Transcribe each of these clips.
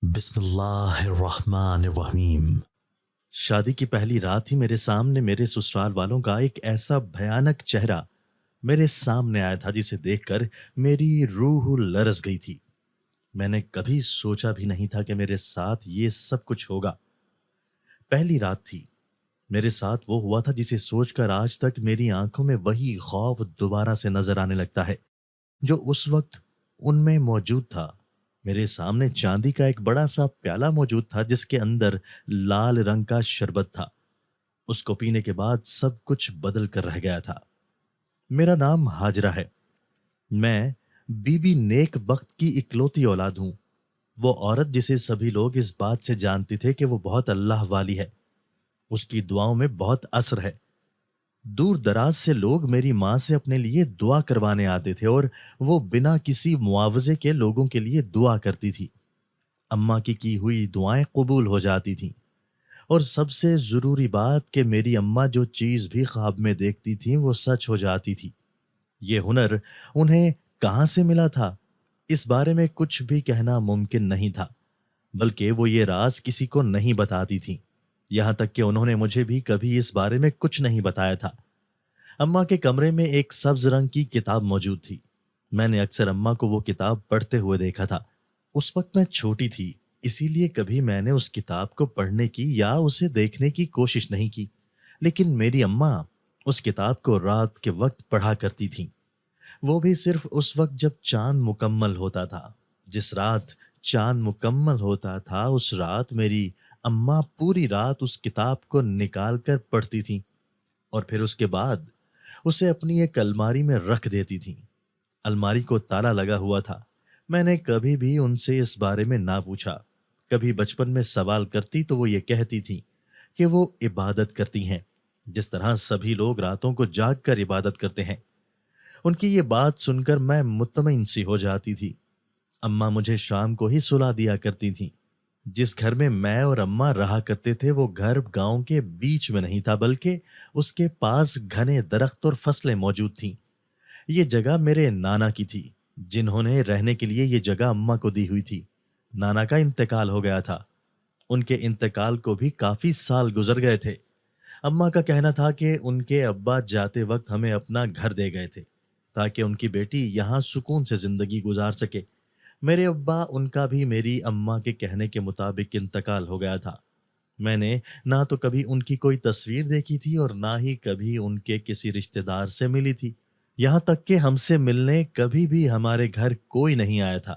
بسم اللہ الرحمن الرحیم۔ شادی کی پہلی رات ہی میرے سامنے میرے سسرال والوں کا ایک ایسا بھیانک چہرہ میرے سامنے آیا تھا جسے دیکھ کر میری روح لرز گئی تھی۔ میں نے کبھی سوچا بھی نہیں تھا کہ میرے ساتھ یہ سب کچھ ہوگا۔ پہلی رات تھی، میرے ساتھ وہ ہوا تھا جسے سوچ کر آج تک میری آنکھوں میں وہی خوف دوبارہ سے نظر آنے لگتا ہے جو اس وقت ان میں موجود تھا۔ میرے سامنے چاندی کا ایک بڑا سا پیالہ موجود تھا جس کے اندر لال رنگ کا شربت تھا۔ اس کو پینے کے بعد سب کچھ بدل کر رہ گیا تھا۔ میرا نام ہاجرہ ہے۔ میں بی بی نیک بخت کی اکلوتی اولاد ہوں۔ وہ عورت جسے سبھی لوگ اس بات سے جانتی تھے کہ وہ بہت اللہ والی ہے۔ اس کی دعاؤں میں بہت اثر ہے۔ دور دراز سے لوگ میری ماں سے اپنے لیے دعا کروانے آتے تھے اور وہ بنا کسی معاوضے کے لوگوں کے لیے دعا کرتی تھی۔ اماں کی ہوئی دعائیں قبول ہو جاتی تھیں، اور سب سے ضروری بات کہ میری اماں جو چیز بھی خواب میں دیکھتی تھیں وہ سچ ہو جاتی تھی۔ یہ ہنر انہیں کہاں سے ملا تھا، اس بارے میں کچھ بھی کہنا ممکن نہیں تھا، بلکہ وہ یہ راز کسی کو نہیں بتاتی تھیں، یہاں تک کہ انہوں نے مجھے بھی کبھی اس بارے میں کچھ نہیں بتایا تھا۔ اماں کے کمرے میں ایک سبز رنگ کی کتاب موجود تھی۔ میں نے اکثر اماں کو وہ کتاب پڑھتے ہوئے دیکھا تھا۔ اس وقت میں چھوٹی تھی، اسی لیے کبھی میں نے اس کتاب کو پڑھنے کی یا اسے دیکھنے کی کوشش نہیں کی، لیکن میری اماں اس کتاب کو رات کے وقت پڑھا کرتی تھیں، وہ بھی صرف اس وقت جب چاند مکمل ہوتا تھا۔ جس رات چاند مکمل ہوتا تھا اس رات میری اماں پوری رات اس کتاب کو نکال کر پڑھتی تھیں، اور پھر اس کے بعد اسے اپنی ایک الماری میں رکھ دیتی تھیں۔ الماری کو تالا لگا ہوا تھا۔ میں نے کبھی بھی ان سے اس بارے میں نہ پوچھا۔ کبھی بچپن میں سوال کرتی تو وہ یہ کہتی تھی کہ وہ عبادت کرتی ہیں، جس طرح سبھی لوگ راتوں کو جاگ کر عبادت کرتے ہیں۔ ان کی یہ بات سن کر میں مطمئن سی ہو جاتی تھی۔ اماں مجھے شام کو ہی سلا دیا کرتی تھیں۔ جس گھر میں اور اماں رہا کرتے تھے وہ گھر گاؤں کے بیچ میں نہیں تھا، بلکہ اس کے پاس گھنے درخت اور فصلیں موجود تھیں۔ یہ جگہ میرے نانا کی تھی، جنہوں نے رہنے کے لیے یہ جگہ اماں کو دی ہوئی تھی۔ نانا کا انتقال ہو گیا تھا۔ ان کے انتقال کو بھی کافی سال گزر گئے تھے۔ اماں کا کہنا تھا کہ ان کے ابا جاتے وقت ہمیں اپنا گھر دے گئے تھے تاکہ ان کی بیٹی یہاں سکون سے زندگی گزار سکے۔ میرے ابا ان کا بھی میری اماں کے کہنے کے مطابق انتقال ہو گیا تھا۔ میں نے نہ تو کبھی ان کی کوئی تصویر دیکھی تھی اور نہ ہی کبھی ان کے کسی رشتہ دار سے ملی تھی، یہاں تک کہ ہم سے ملنے کبھی بھی ہمارے گھر کوئی نہیں آیا تھا۔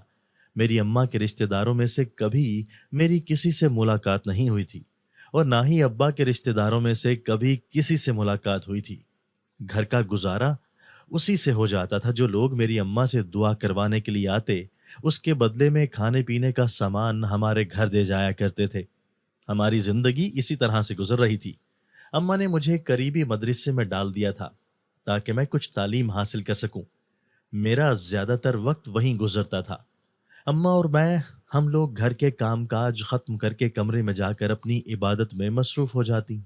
میری اماں کے رشتہ داروں میں سے کبھی میری کسی سے ملاقات نہیں ہوئی تھی، اور نہ ہی ابا کے رشتہ داروں میں سے کبھی کسی سے ملاقات ہوئی تھی۔ گھر کا گزارا اسی سے ہو جاتا تھا جو لوگ میری اماں سے دعا کروانے کے لیے آتے، اس کے بدلے میں کھانے پینے کا سامان ہمارے گھر دے جایا کرتے تھے۔ ہماری زندگی اسی طرح سے گزر رہی تھی۔ اماں نے مجھے قریبی مدرسے میں ڈال دیا تھا تاکہ میں کچھ تعلیم حاصل کر سکوں۔ میرا زیادہ تر وقت وہیں گزرتا تھا۔ اماں اور میں، ہم لوگ گھر کے کام کاج ختم کر کے کمرے میں جا کر اپنی عبادت میں مصروف ہو جاتی۔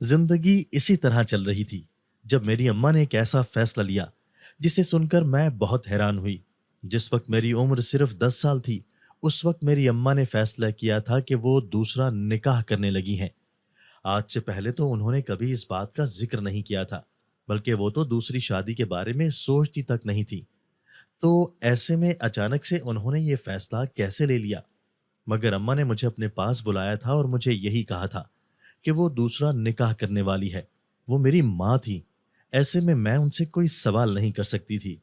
زندگی اسی طرح چل رہی تھی جب میری اماں نے ایک ایسا فیصلہ لیا جسے سن کر میں بہت حیران ہوئی۔ جس وقت میری عمر صرف 10 سال تھی، اس وقت میری اماں نے فیصلہ کیا تھا کہ وہ دوسرا نکاح کرنے لگی ہیں۔ آج سے پہلے تو انہوں نے کبھی اس بات کا ذکر نہیں کیا تھا، بلکہ وہ تو دوسری شادی کے بارے میں سوچتی تک نہیں تھی۔ تو ایسے میں اچانک سے انہوں نے یہ فیصلہ کیسے لے لیا؟ مگر اماں نے مجھے اپنے پاس بلایا تھا اور مجھے یہی کہا تھا کہ وہ دوسرا نکاح کرنے والی ہے۔ وہ میری ماں تھی، ایسے میں ان سے کوئی سوال نہیں کر سکتی تھی۔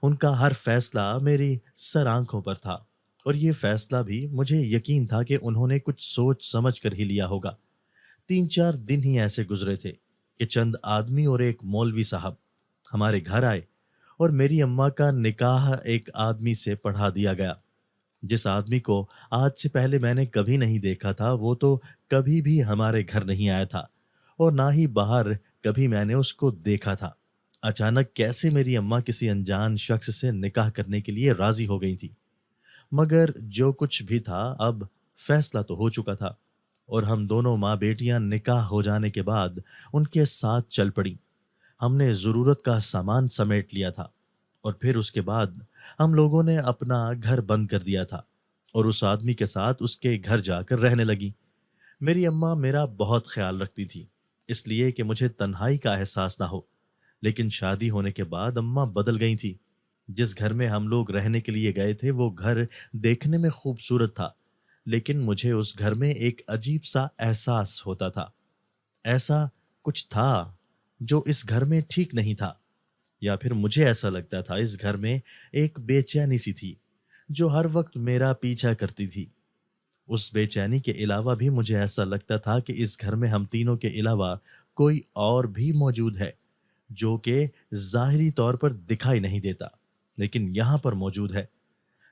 ان کا ہر فیصلہ میری سر آنکھوں پر تھا، اور یہ فیصلہ بھی مجھے یقین تھا کہ انہوں نے کچھ سوچ سمجھ کر ہی لیا ہوگا۔ 3 4 دن ہی ایسے گزرے تھے کہ چند آدمی اور ایک مولوی صاحب ہمارے گھر آئے، اور میری اماں کا نکاح ایک آدمی سے پڑھا دیا گیا۔ جس آدمی کو آج سے پہلے میں نے کبھی نہیں دیکھا تھا، وہ تو کبھی بھی ہمارے گھر نہیں آیا تھا، اور نہ ہی باہر کبھی میں نے اس کو دیکھا تھا۔ اچانک کیسے میری اماں کسی انجان شخص سے نکاح کرنے کے لیے راضی ہو گئی تھی؟ مگر جو کچھ بھی تھا، اب فیصلہ تو ہو چکا تھا، اور ہم دونوں ماں بیٹیاں نکاح ہو جانے کے بعد ان کے ساتھ چل پڑیں۔ ہم نے ضرورت کا سامان سمیٹ لیا تھا، اور پھر اس کے بعد ہم لوگوں نے اپنا گھر بند کر دیا تھا، اور اس آدمی کے ساتھ اس کے گھر جا کر رہنے لگی۔ میری اماں میرا بہت خیال رکھتی تھی، اس لیے کہ مجھے تنہائی کا احساس نہ ہو۔ لیکن شادی ہونے کے بعد اماں بدل گئی تھی۔ جس گھر میں ہم لوگ رہنے کے لیے گئے تھے وہ گھر دیکھنے میں خوبصورت تھا، لیکن مجھے اس گھر میں ایک عجیب سا احساس ہوتا تھا۔ ایسا کچھ تھا جو اس گھر میں ٹھیک نہیں تھا، یا پھر مجھے ایسا لگتا تھا اس گھر میں ایک بے چینی سی تھی جو ہر وقت میرا پیچھا کرتی تھی۔ اس بے چینی کے علاوہ بھی مجھے ایسا لگتا تھا کہ اس گھر میں ہم تینوں کے علاوہ کوئی اور بھی موجود ہے جو کہ ظاہری طور پر دکھائی نہیں دیتا، لیکن یہاں پر موجود ہے۔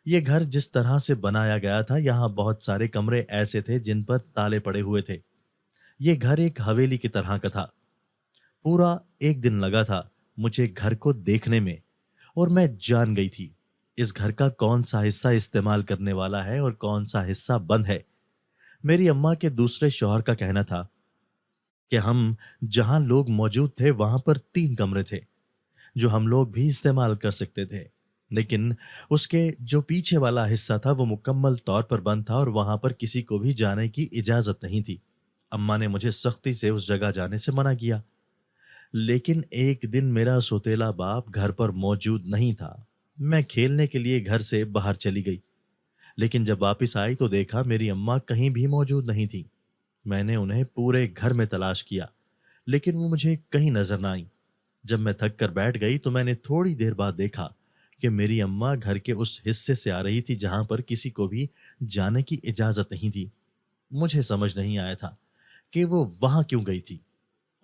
یہ گھر جس طرح سے بنایا گیا تھا، یہاں بہت سارے کمرے ایسے تھے جن پر تالے پڑے ہوئے تھے۔ یہ گھر ایک حویلی کی طرح کا تھا۔ پورا ایک دن لگا تھا مجھے گھر کو دیکھنے میں، اور میں جان گئی تھی اس گھر کا کون سا حصہ استعمال کرنے والا ہے اور کون سا حصہ بند ہے۔ میری اماں کے دوسرے شوہر کا کہنا تھا کہ ہم جہاں لوگ موجود تھے وہاں پر 3 کمرے تھے جو ہم لوگ بھی استعمال کر سکتے تھے، لیکن اس کے جو پیچھے والا حصہ تھا وہ مکمل طور پر بند تھا اور وہاں پر کسی کو بھی جانے کی اجازت نہیں تھی۔ اماں نے مجھے سختی سے اس جگہ جانے سے منع کیا، لیکن ایک دن میرا سوتیلا باپ گھر پر موجود نہیں تھا۔ میں کھیلنے کے لیے گھر سے باہر چلی گئی، لیکن جب واپس آئی تو دیکھا میری اماں کہیں بھی موجود نہیں تھی۔ میں نے انہیں پورے گھر میں تلاش کیا، لیکن وہ مجھے کہیں نظر نہ آئی۔ جب میں تھک کر بیٹھ گئی تو میں نے تھوڑی دیر بعد دیکھا کہ میری اماں گھر کے اس حصے سے آ رہی تھی جہاں پر کسی کو بھی جانے کی اجازت نہیں تھی۔ مجھے سمجھ نہیں آیا تھا کہ وہ وہاں کیوں گئی تھی،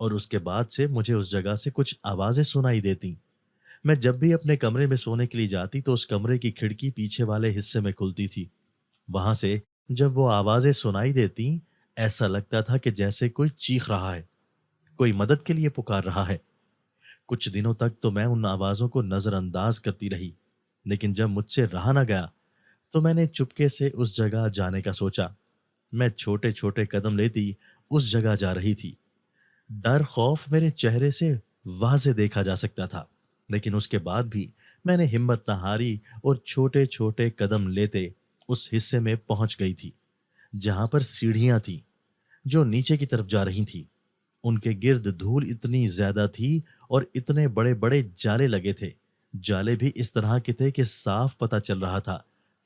اور اس کے بعد سے مجھے اس جگہ سے کچھ آوازیں سنائی دیتی۔ میں جب بھی اپنے کمرے میں سونے کے لیے جاتی تو اس کمرے کی کھڑکی پیچھے والے حصے میں کھلتی تھی۔ وہاں سے جب وہ آوازیں سنائی دیتی، ایسا لگتا تھا کہ جیسے کوئی چیخ رہا ہے، کوئی مدد کے لیے پکار رہا ہے۔ کچھ دنوں تک تو میں ان آوازوں کو نظر انداز کرتی رہی، لیکن جب مجھ سے رہا نہ گیا تو میں نے چپکے سے اس جگہ جانے کا سوچا۔ میں چھوٹے چھوٹے قدم لیتی اس جگہ جا رہی تھی۔ ڈر خوف میرے چہرے سے واضح دیکھا جا سکتا تھا، لیکن اس کے بعد بھی میں نے ہمت نہ ہاری اور چھوٹے چھوٹے قدم لیتے اس حصے میں پہنچ گئی تھی جہاں پر سیڑھیاں تھیں جو نیچے کی طرف جا رہی تھی۔ ان کے گرد دھول اتنی زیادہ تھی اور اتنے بڑے بڑے جالے لگے تھے۔ جالے بھی اس طرح کے تھے کہ صاف پتہ چل رہا تھا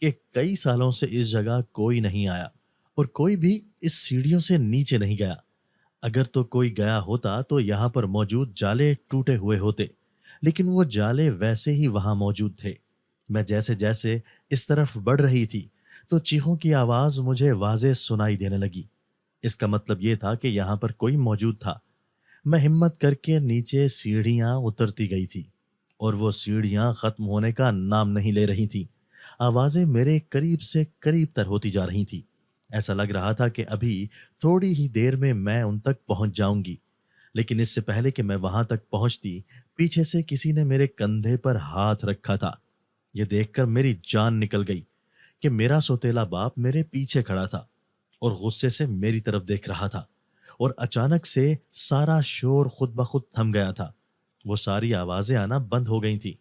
کہ کئی سالوں سے اس جگہ کوئی نہیں آیا اور کوئی بھی اس سیڑھیوں سے نیچے نہیں گیا۔ اگر تو کوئی گیا ہوتا تو یہاں پر موجود جالے ٹوٹے ہوئے ہوتے، لیکن وہ جالے ویسے ہی وہاں موجود تھے۔ میں جیسے جیسے اس طرف بڑھ رہی تھی تو چیخوں کی آواز مجھے واضح سنائی دینے لگی۔ اس کا مطلب یہ تھا کہ یہاں پر کوئی موجود تھا۔ میں ہمت کر کے نیچے سیڑھیاں اترتی گئی تھی، اور وہ سیڑھیاں ختم ہونے کا نام نہیں لے رہی تھیں۔ آوازیں میرے قریب سے قریب تر ہوتی جا رہی تھیں۔ ایسا لگ رہا تھا کہ ابھی تھوڑی ہی دیر میں ان تک پہنچ جاؤں گی، لیکن اس سے پہلے کہ میں وہاں تک پہنچتی، پیچھے سے کسی نے میرے کندھے پر ہاتھ رکھا تھا۔ یہ دیکھ کر میری جان نکل گئی کہ میرا سوتیلا باپ میرے پیچھے کھڑا تھا اور غصے سے میری طرف دیکھ رہا تھا، اور اچانک سے سارا شور خود بخود تھم گیا تھا۔ وہ ساری آوازیں آنا بند ہو گئی تھی۔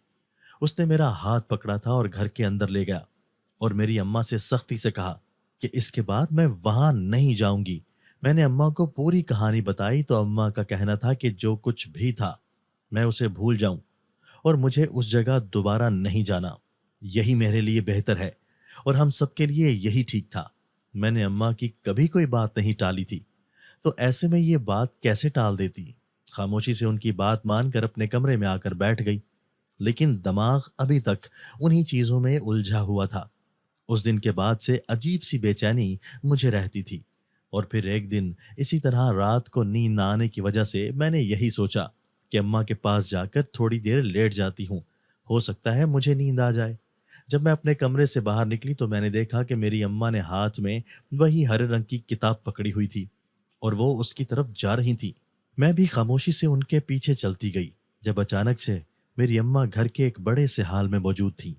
اس نے میرا ہاتھ پکڑا تھا اور گھر کے اندر لے گیا، اور میری اماں سے سختی سے کہا کہ اس کے بعد میں وہاں نہیں جاؤں گی۔ میں نے اماں کو پوری کہانی بتائی تو اماں کا کہنا تھا کہ جو کچھ بھی تھا میں اسے بھول جاؤں اور مجھے اس جگہ دوبارہ نہیں جانا، یہی میرے لیے بہتر ہے اور ہم سب کے لیے یہی ٹھیک تھا۔ میں نے اماں کی کبھی کوئی بات نہیں ٹالی تھی، تو ایسے میں یہ بات کیسے ٹال دیتی؟ خاموشی سے ان کی بات مان کر اپنے کمرے میں آ کر بیٹھ گئی، لیکن دماغ ابھی تک انہی چیزوں میں الجھا ہوا تھا۔ اس دن کے بعد سے عجیب سی بے چینی مجھے رہتی تھی، اور پھر ایک دن اسی طرح رات کو نیند نہ آنے کی وجہ سے میں نے یہی سوچا کہ اماں کے پاس جا کر تھوڑی دیر لیٹ جاتی ہوں، ہو سکتا ہے مجھے نیند آ جائے۔ جب میں اپنے کمرے سے باہر نکلی تو میں نے دیکھا کہ میری اماں نے ہاتھ میں وہی ہرے رنگ کی کتاب پکڑی ہوئی تھی اور وہ اس کی طرف جا رہی تھی۔ میں بھی خاموشی سے ان کے پیچھے چلتی گئی، جب اچانک سے میری اماں گھر کے ایک بڑے سے ہال میں موجود تھیں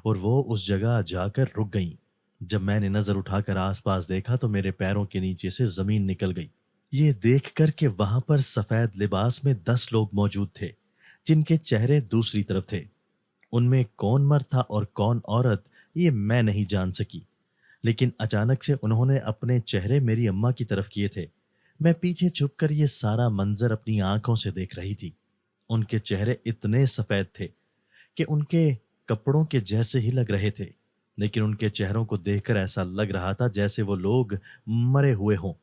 اور وہ اس جگہ جا کر رک گئیں۔ جب میں نے نظر اٹھا کر آس پاس دیکھا تو میرے پیروں کے نیچے سے زمین نکل گئی، یہ دیکھ کر کہ وہاں پر سفید لباس میں 10 لوگ موجود تھے جن کے چہرے دوسری طرف تھے۔ ان میں کون مرد تھا اور کون عورت یہ میں نہیں جان سکی، لیکن اچانک سے انہوں نے اپنے چہرے میری اماں کی طرف کیے تھے۔ میں پیچھے چھپ کر یہ سارا منظر اپنی آنکھوں سے دیکھ رہی تھی۔ ان کے چہرے اتنے سفید تھے کہ ان کے کپڑوں کے جیسے ہی لگ رہے تھے، لیکن ان کے چہروں کو دیکھ کر ایسا لگ رہا تھا جیسے وہ لوگ مرے ہوئے ہوں۔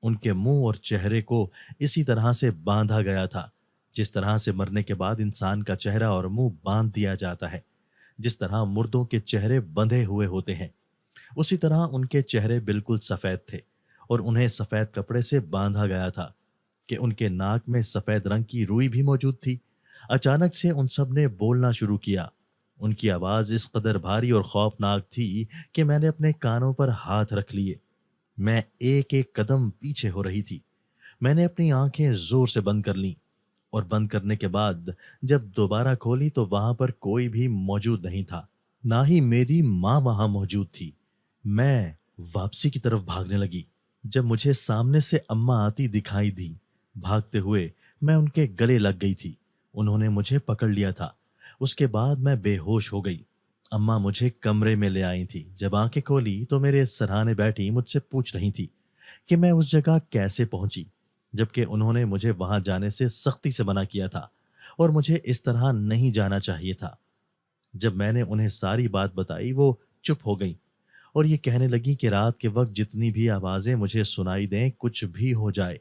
ان کے منہ اور چہرے کو اسی طرح سے باندھا گیا تھا جس طرح سے مرنے کے بعد انسان کا چہرہ اور منہ باندھ دیا جاتا ہے، جس طرح مردوں کے چہرے بندھے ہوئے ہوتے ہیں، اسی طرح ان کے چہرے بالکل سفید تھے اور انہیں سفید کپڑے سے باندھا گیا تھا کہ ان کے ناک میں سفید رنگ کی روئی بھی موجود تھی۔ اچانک سے ان سب نے بولنا شروع کیا۔ ان کی آواز اس قدر بھاری اور خوفناک تھی کہ میں نے اپنے کانوں پر ہاتھ رکھ لیے۔ میں ایک ایک قدم پیچھے ہو رہی تھی۔ میں نے اپنی آنکھیں زور سے بند کر لیں اور بند کرنے کے بعد جب دوبارہ کھولی تو وہاں پر کوئی بھی موجود نہیں تھا، نہ ہی میری ماں وہاں موجود تھی۔ میں واپسی کی طرف بھاگنے لگی جب مجھے سامنے سے اماں آتی دکھائی دی۔ بھاگتے ہوئے میں ان کے گلے لگ گئی تھی۔ انہوں نے مجھے پکڑ لیا تھا۔ اس کے بعد میں بے ہوش ہو گئی۔ اماں مجھے کمرے میں لے آئی تھی۔ جب آنکھیں کھولی تو میرے سرہانے بیٹھی مجھ سے پوچھ رہی تھی کہ میں اس جگہ کیسے پہنچی، جبکہ انہوں نے مجھے وہاں جانے سے سختی سے منع کیا تھا اور مجھے اس طرح نہیں جانا چاہیے تھا۔ جب میں نے انہیں ساری بات بتائی وہ چپ ہو گئیں اور یہ کہنے لگی کہ رات کے وقت جتنی بھی آوازیں مجھے سنائی دیں، کچھ بھی ہو جائے،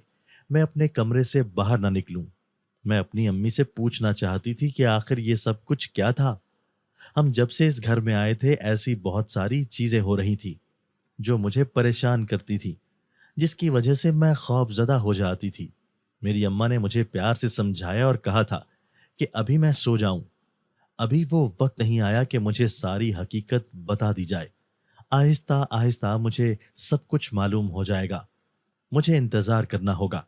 میں اپنے کمرے سے باہر نہ نکلوں۔ میں اپنی امی سے پوچھنا چاہتی تھی کہ آخر یہ سب کچھ کیا تھا۔ ہم جب سے اس گھر میں آئے تھے ایسی بہت ساری چیزیں ہو رہی تھی جو مجھے پریشان کرتی تھی، جس کی وجہ سے میں خوف زدہ ہو جاتی تھی۔ میری اماں نے مجھے پیار سے سمجھایا اور کہا تھا کہ ابھی میں سو جاؤں، ابھی وہ وقت نہیں آیا کہ مجھے ساری حقیقت بتا دی جائے۔ آہستہ آہستہ مجھے سب کچھ معلوم ہو جائے گا، مجھے انتظار کرنا ہوگا،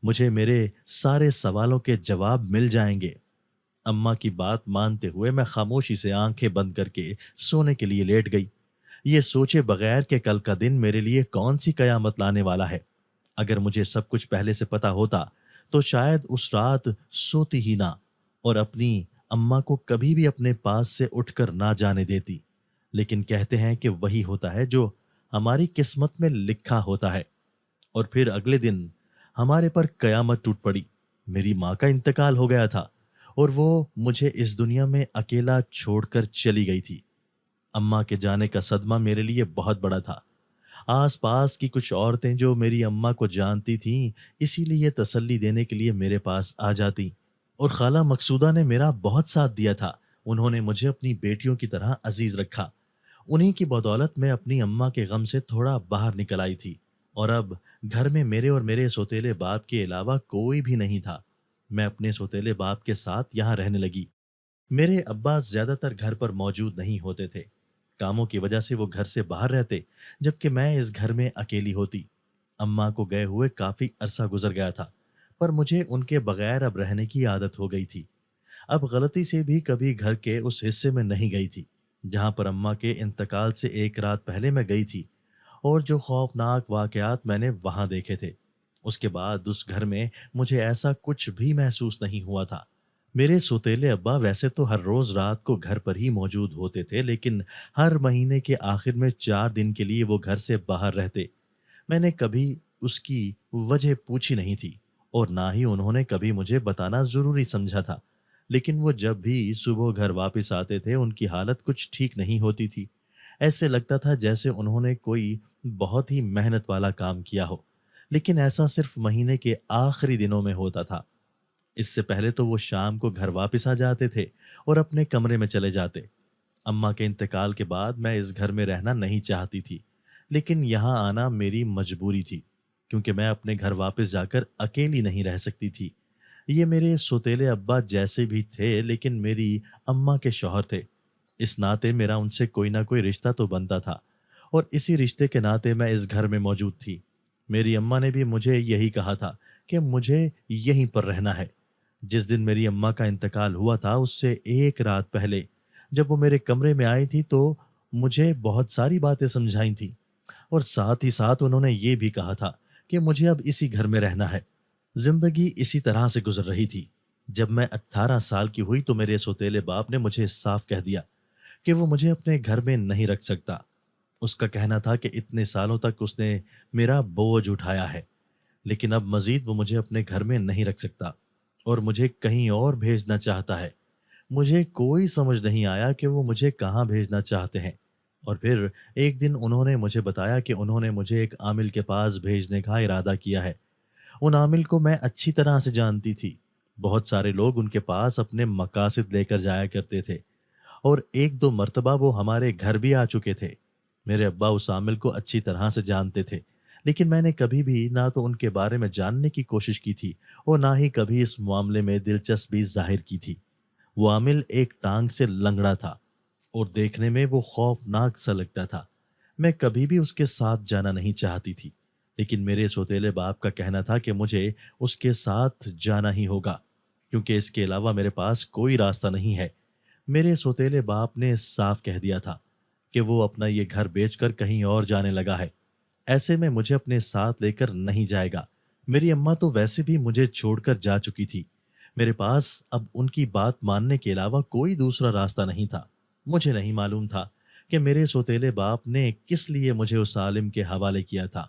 مجھے میرے سارے سوالوں کے جواب مل جائیں گے۔ اماں کی بات مانتے ہوئے میں خاموشی سے آنکھیں بند کر کے سونے کے لیے لیٹ گئی، یہ سوچے بغیر کہ کل کا دن میرے لیے کون سی قیامت لانے والا ہے۔ اگر مجھے سب کچھ پہلے سے پتا ہوتا تو شاید اس رات سوتی ہی نہ اور اپنی اماں کو کبھی بھی اپنے پاس سے اٹھ کر نہ جانے دیتی۔ لیکن کہتے ہیں کہ وہی ہوتا ہے جو ہماری قسمت میں لکھا ہوتا ہے، اور پھر اگلے دن ہمارے پر قیامت ٹوٹ پڑی۔ میری ماں کا انتقال ہو گیا تھا اور وہ مجھے اس دنیا میں اکیلا چھوڑ کر چلی گئی تھی۔ اماں کے جانے کا صدمہ میرے لیے بہت بڑا تھا۔ آس پاس کی کچھ عورتیں جو میری اماں کو جانتی تھیں اسی لیے تسلی دینے کے لیے میرے پاس آ جاتی، اور خالہ مقصودہ نے میرا بہت ساتھ دیا تھا۔ انہوں نے مجھے اپنی بیٹیوں کی طرح عزیز رکھا۔ انہی کی بدولت میں اپنی اماں کے غم سے تھوڑا باہر نکل آئی تھی، اور اب گھر میں میرے اور میرے سوتیلے باپ کے علاوہ کوئی بھی نہیں تھا۔ میں اپنے سوتیلے باپ کے ساتھ یہاں رہنے لگی۔ میرے ابا زیادہ تر گھر پر موجود نہیں ہوتے تھے، کاموں کی وجہ سے وہ گھر سے باہر رہتے، جبکہ میں اس گھر میں اکیلی ہوتی۔ اماں کو گئے ہوئے کافی عرصہ گزر گیا تھا، پر مجھے ان کے بغیر اب رہنے کی عادت ہو گئی تھی۔ اب غلطی سے بھی کبھی گھر کے اس حصے میں نہیں گئی تھی جہاں پر اماں کے انتقال سے ایک رات پہلے میں گئی تھی، اور جو خوفناک واقعات میں نے وہاں دیکھے تھے، اس کے بعد اس گھر میں مجھے ایسا کچھ بھی محسوس نہیں ہوا تھا۔ میرے سوتیلے ابا ویسے تو ہر روز رات کو گھر پر ہی موجود ہوتے تھے، لیکن ہر مہینے کے آخر میں 4 دن کے لیے وہ گھر سے باہر رہتے۔ میں نے کبھی اس کی وجہ پوچھی نہیں تھی اور نہ ہی انہوں نے کبھی مجھے بتانا ضروری سمجھا تھا، لیکن وہ جب بھی صبح گھر واپس آتے تھے ان کی حالت کچھ ٹھیک نہیں ہوتی تھی۔ ایسے لگتا تھا جیسے انہوں نے کوئی بہت ہی محنت والا کام کیا ہو، لیکن ایسا صرف مہینے کے آخری دنوں میں ہوتا تھا۔ اس سے پہلے تو وہ شام کو گھر واپس آ جاتے تھے اور اپنے کمرے میں چلے جاتے۔ اماں کے انتقال کے بعد میں اس گھر میں رہنا نہیں چاہتی تھی، لیکن یہاں آنا میری مجبوری تھی، کیونکہ میں اپنے گھر واپس جا کر اکیلی نہیں رہ سکتی تھی۔ یہ میرے سوتیلے ابا جیسے بھی تھے لیکن میری اماں کے شوہر تھے، اس ناطے میرا ان سے کوئی نہ کوئی رشتہ تو بنتا تھا، اور اسی رشتے کے ناطے میں اس گھر میں موجود تھی۔ میری اماں نے بھی مجھے یہی کہا تھا کہ مجھے یہیں پر رہنا ہے۔ جس دن میری اماں کا انتقال ہوا تھا اس سے ایک رات پہلے جب وہ میرے کمرے میں آئی تھی تو مجھے بہت ساری باتیں سمجھائی تھیں، اور ساتھ ہی ساتھ انہوں نے یہ بھی کہا تھا کہ مجھے اب اسی گھر میں رہنا ہے۔ زندگی اسی طرح سے گزر رہی تھی۔ جب میں 18 سال کی ہوئی تو میرے سوتیلے باپ نے مجھے صاف کہہ دیا کہ وہ مجھے اپنے گھر میں نہیں رکھ سکتا۔ اس کا کہنا تھا کہ اتنے سالوں تک اس نے میرا بوجھ اٹھایا ہے، لیکن اب مزید وہ مجھے اپنے گھر میں نہیں رکھ سکتا اور مجھے کہیں اور بھیجنا چاہتا ہے۔ مجھے کوئی سمجھ نہیں آیا کہ وہ مجھے کہاں بھیجنا چاہتے ہیں۔ اور پھر ایک دن انہوں نے مجھے بتایا کہ انہوں نے مجھے ایک عامل کے پاس بھیجنے کا ارادہ کیا ہے۔ ان عامل کو میں اچھی طرح سے جانتی تھی۔ بہت سارے لوگ ان کے پاس اپنے مقاصد لے کر جایا کرتے تھے، اور ایک دو مرتبہ وہ ہمارے گھر بھی آ چکے تھے۔ میرے ابا اس عامل کو اچھی طرح سے جانتے تھے، لیکن میں نے کبھی بھی نہ تو ان کے بارے میں جاننے کی کوشش کی تھی اور نہ ہی کبھی اس معاملے میں دلچسپی ظاہر کی تھی۔ وہ عامل ایک ٹانگ سے لنگڑا تھا اور دیکھنے میں وہ خوفناک سا لگتا تھا۔ میں کبھی بھی اس کے ساتھ جانا نہیں چاہتی تھی، لیکن میرے سوتیلے باپ کا کہنا تھا کہ مجھے اس کے ساتھ جانا ہی ہوگا، کیونکہ اس کے علاوہ میرے پاس کوئی راستہ نہیں ہے۔ میرے سوتیلے باپ نے صاف کہہ دیا تھا کہ وہ اپنا یہ گھر بیچ کر کہیں اور جانے لگا ہے، ایسے میں مجھے اپنے ساتھ لے کر نہیں جائے گا۔ میری اماں تو ویسے بھی مجھے چھوڑ کر جا چکی تھی۔ میرے پاس اب ان کی بات ماننے کے علاوہ کوئی دوسرا راستہ نہیں تھا۔ مجھے نہیں معلوم تھا کہ میرے سوتیلے باپ نے کس لیے مجھے اس عالم کے حوالے کیا تھا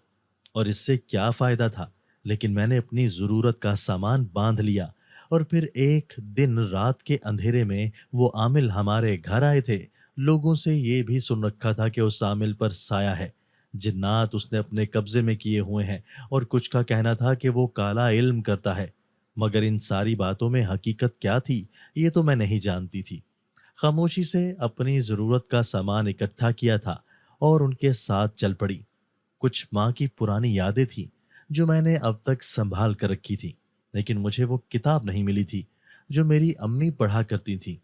اور اس سے کیا فائدہ تھا، لیکن میں نے اپنی ضرورت کا سامان باندھ لیا، اور پھر ایک دن رات کے اندھیرے میں وہ عامل ہمارے گھر آئے تھے۔ لوگوں سے یہ بھی سن رکھا تھا کہ اس عامل پر سایہ ہے، جنات اس نے اپنے قبضے میں کیے ہوئے ہیں، اور کچھ کا کہنا تھا کہ وہ کالا علم کرتا ہے، مگر ان ساری باتوں میں حقیقت کیا تھی یہ تو میں نہیں جانتی تھی۔ خاموشی سے اپنی ضرورت کا سامان اکٹھا کیا تھا اور ان کے ساتھ چل پڑی۔ کچھ ماں کی پرانی یادیں تھیں جو میں نے اب تک سنبھال کر رکھی تھی، لیکن مجھے وہ کتاب نہیں ملی تھی جو میری امی پڑھا کرتی تھی۔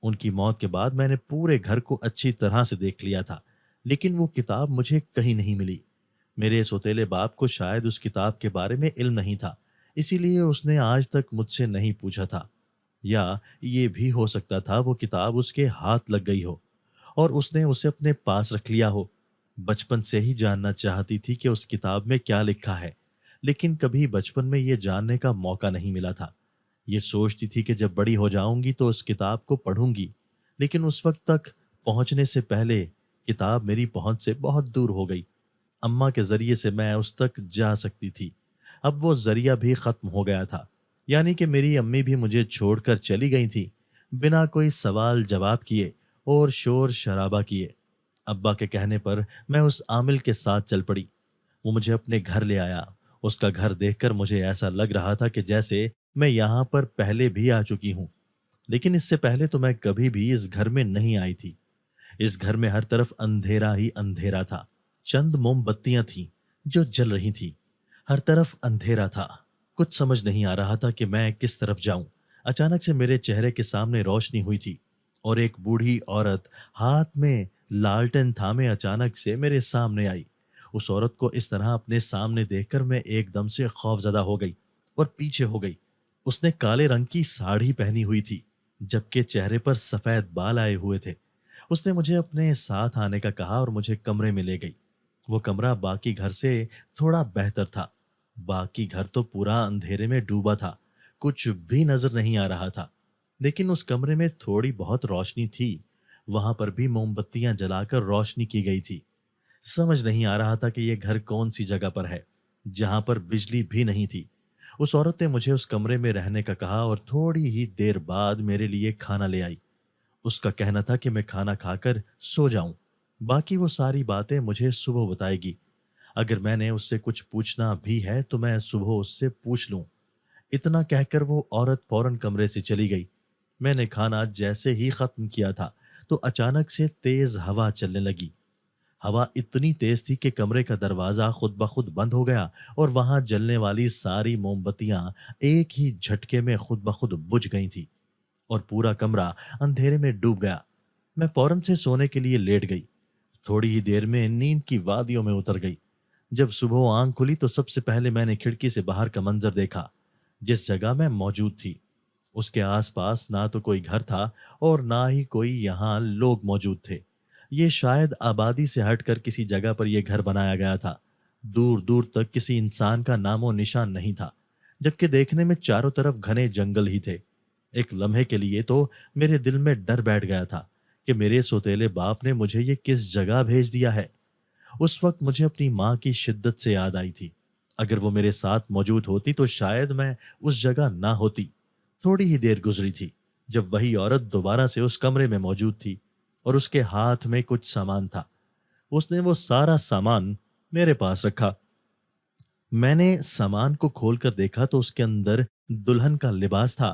ان کی موت کے بعد میں نے پورے گھر کو اچھی طرح سے دیکھ لیا تھا، لیکن وہ کتاب مجھے کہیں نہیں ملی۔ میرے سوتیلے باپ کو شاید اس کتاب کے بارے میں علم نہیں تھا، اسی لیے اس نے آج تک مجھ سے نہیں پوچھا تھا، یا یہ بھی ہو سکتا تھا وہ کتاب اس کے ہاتھ لگ گئی ہو اور اس نے اسے اپنے پاس رکھ لیا ہو۔ بچپن سے ہی جاننا چاہتی تھی کہ اس کتاب میں کیا لکھا ہے، لیکن کبھی بچپن میں یہ جاننے کا موقع نہیں ملا تھا۔ یہ سوچتی تھی کہ جب بڑی ہو جاؤں گی تو اس کتاب کو پڑھوں گی، لیکن اس وقت تک پہنچنے سے پہلے کتاب میری پہنچ سے بہت دور ہو گئی۔ اماں کے ذریعے سے میں اس تک جا سکتی تھی، اب وہ ذریعہ بھی ختم ہو گیا تھا، یعنی کہ میری امی بھی مجھے چھوڑ کر چلی گئی تھی، بنا کوئی سوال جواب کیے اور شور شرابہ کیے۔ ابا کے کہنے پر میں اس عامل کے ساتھ چل پڑی۔ وہ مجھے اپنے گھر لے آیا۔ اس کا گھر دیکھ کر مجھے ایسا لگ رہا تھا کہ جیسے میں یہاں پر پہلے بھی آ چکی ہوں، لیکن اس سے پہلے تو میں کبھی بھی اس گھر میں نہیں آئی تھی۔ اس گھر میں ہر طرف اندھیرا ہی اندھیرا تھا، چند موم بتیاں تھیں جو جل رہی تھیں۔ ہر طرف اندھیرا تھا، کچھ سمجھ نہیں آ رہا تھا کہ میں کس طرف جاؤں۔ اچانک سے میرے چہرے کے سامنے روشنی ہوئی تھی اور ایک بوڑھی عورت ہاتھ میں لالٹن تھامے اچانک سے میرے سامنے آئی۔ اس عورت کو اس طرح اپنے سامنے دیکھ کر میں ایک دم سے خوف زدہ ہو گئی اور پیچھے ہو گئی۔ اس نے کالے رنگ کی ساڑھی پہنی ہوئی تھی، جبکہ چہرے پر سفید بال آئے ہوئے تھے۔ اس نے مجھے اپنے ساتھ آنے کا کہا اور مجھے کمرے میں لے گئی۔ وہ کمرہ باقی گھر سے تھوڑا بہتر تھا۔ باقی گھر تو پورا اندھیرے میں ڈوبا تھا، کچھ بھی نظر نہیں آ رہا تھا، لیکن اس کمرے میں تھوڑی بہت روشنی تھی۔ وہاں پر بھی موم بتیاں جلا کر روشنی کی گئی تھی۔ سمجھ نہیں آ رہا تھا کہ یہ گھر کون سی جگہ پر ہے جہاں پر بجلی بھی نہیں تھی۔ اس عورت نے مجھے اس کمرے میں رہنے کا کہا اور تھوڑی ہی دیر بعد میرے لیے کھانا لے آئی۔ اس کا کہنا تھا کہ میں کھانا کھا کر سو جاؤں، باقی وہ ساری باتیں مجھے صبح بتائے گی۔ اگر میں نے اس سے کچھ پوچھنا بھی ہے تو میں صبح اس سے پوچھ لوں۔ اتنا کہہ کر وہ عورت فوراً کمرے سے چلی گئی۔ میں نے کھانا جیسے ہی ختم کیا تھا تو اچانک سے تیز ہوا چلنے لگی۔ ہوا اتنی تیز تھی کہ کمرے کا دروازہ خود بخود بند ہو گیا اور وہاں جلنے والی ساری موم بتیاں ایک ہی جھٹکے میں خود بخود بجھ گئی تھی اور پورا کمرہ اندھیرے میں ڈوب گیا۔ میں فوراً سے سونے کے لیے لیٹ گئی۔ تھوڑی ہی دیر میں نیند کی وادیوں میں اتر گئی۔ جب صبح آنکھ کھلی تو سب سے پہلے میں نے کھڑکی سے باہر کا منظر دیکھا۔ جس جگہ میں موجود تھی اس کے آس پاس نہ تو کوئی گھر تھا اور نہ ہی کوئی یہاں لوگ موجود تھے۔ یہ شاید آبادی سے ہٹ کر کسی جگہ پر یہ گھر بنایا گیا تھا۔ دور دور تک کسی انسان کا نام و نشان نہیں تھا، جبکہ دیکھنے میں چاروں طرف گھنے جنگل ہی تھے۔ ایک لمحے کے لیے تو میرے دل میں ڈر بیٹھ گیا تھا کہ میرے سوتیلے باپ نے مجھے یہ کس جگہ بھیج دیا ہے۔ اس وقت مجھے اپنی ماں کی شدت سے یاد آئی تھی۔ اگر وہ میرے ساتھ موجود ہوتی تو شاید میں اس جگہ نہ ہوتی۔ تھوڑی ہی دیر گزری تھی جب وہی عورت دوبارہ سے اس کمرے میں موجود تھی اور اس کے ہاتھ میں کچھ سامان تھا۔ اس نے وہ سارا سامان میرے پاس رکھا۔ میں نے سامان کو کھول کر دیکھا تو اس کے اندر دلہن کا لباس تھا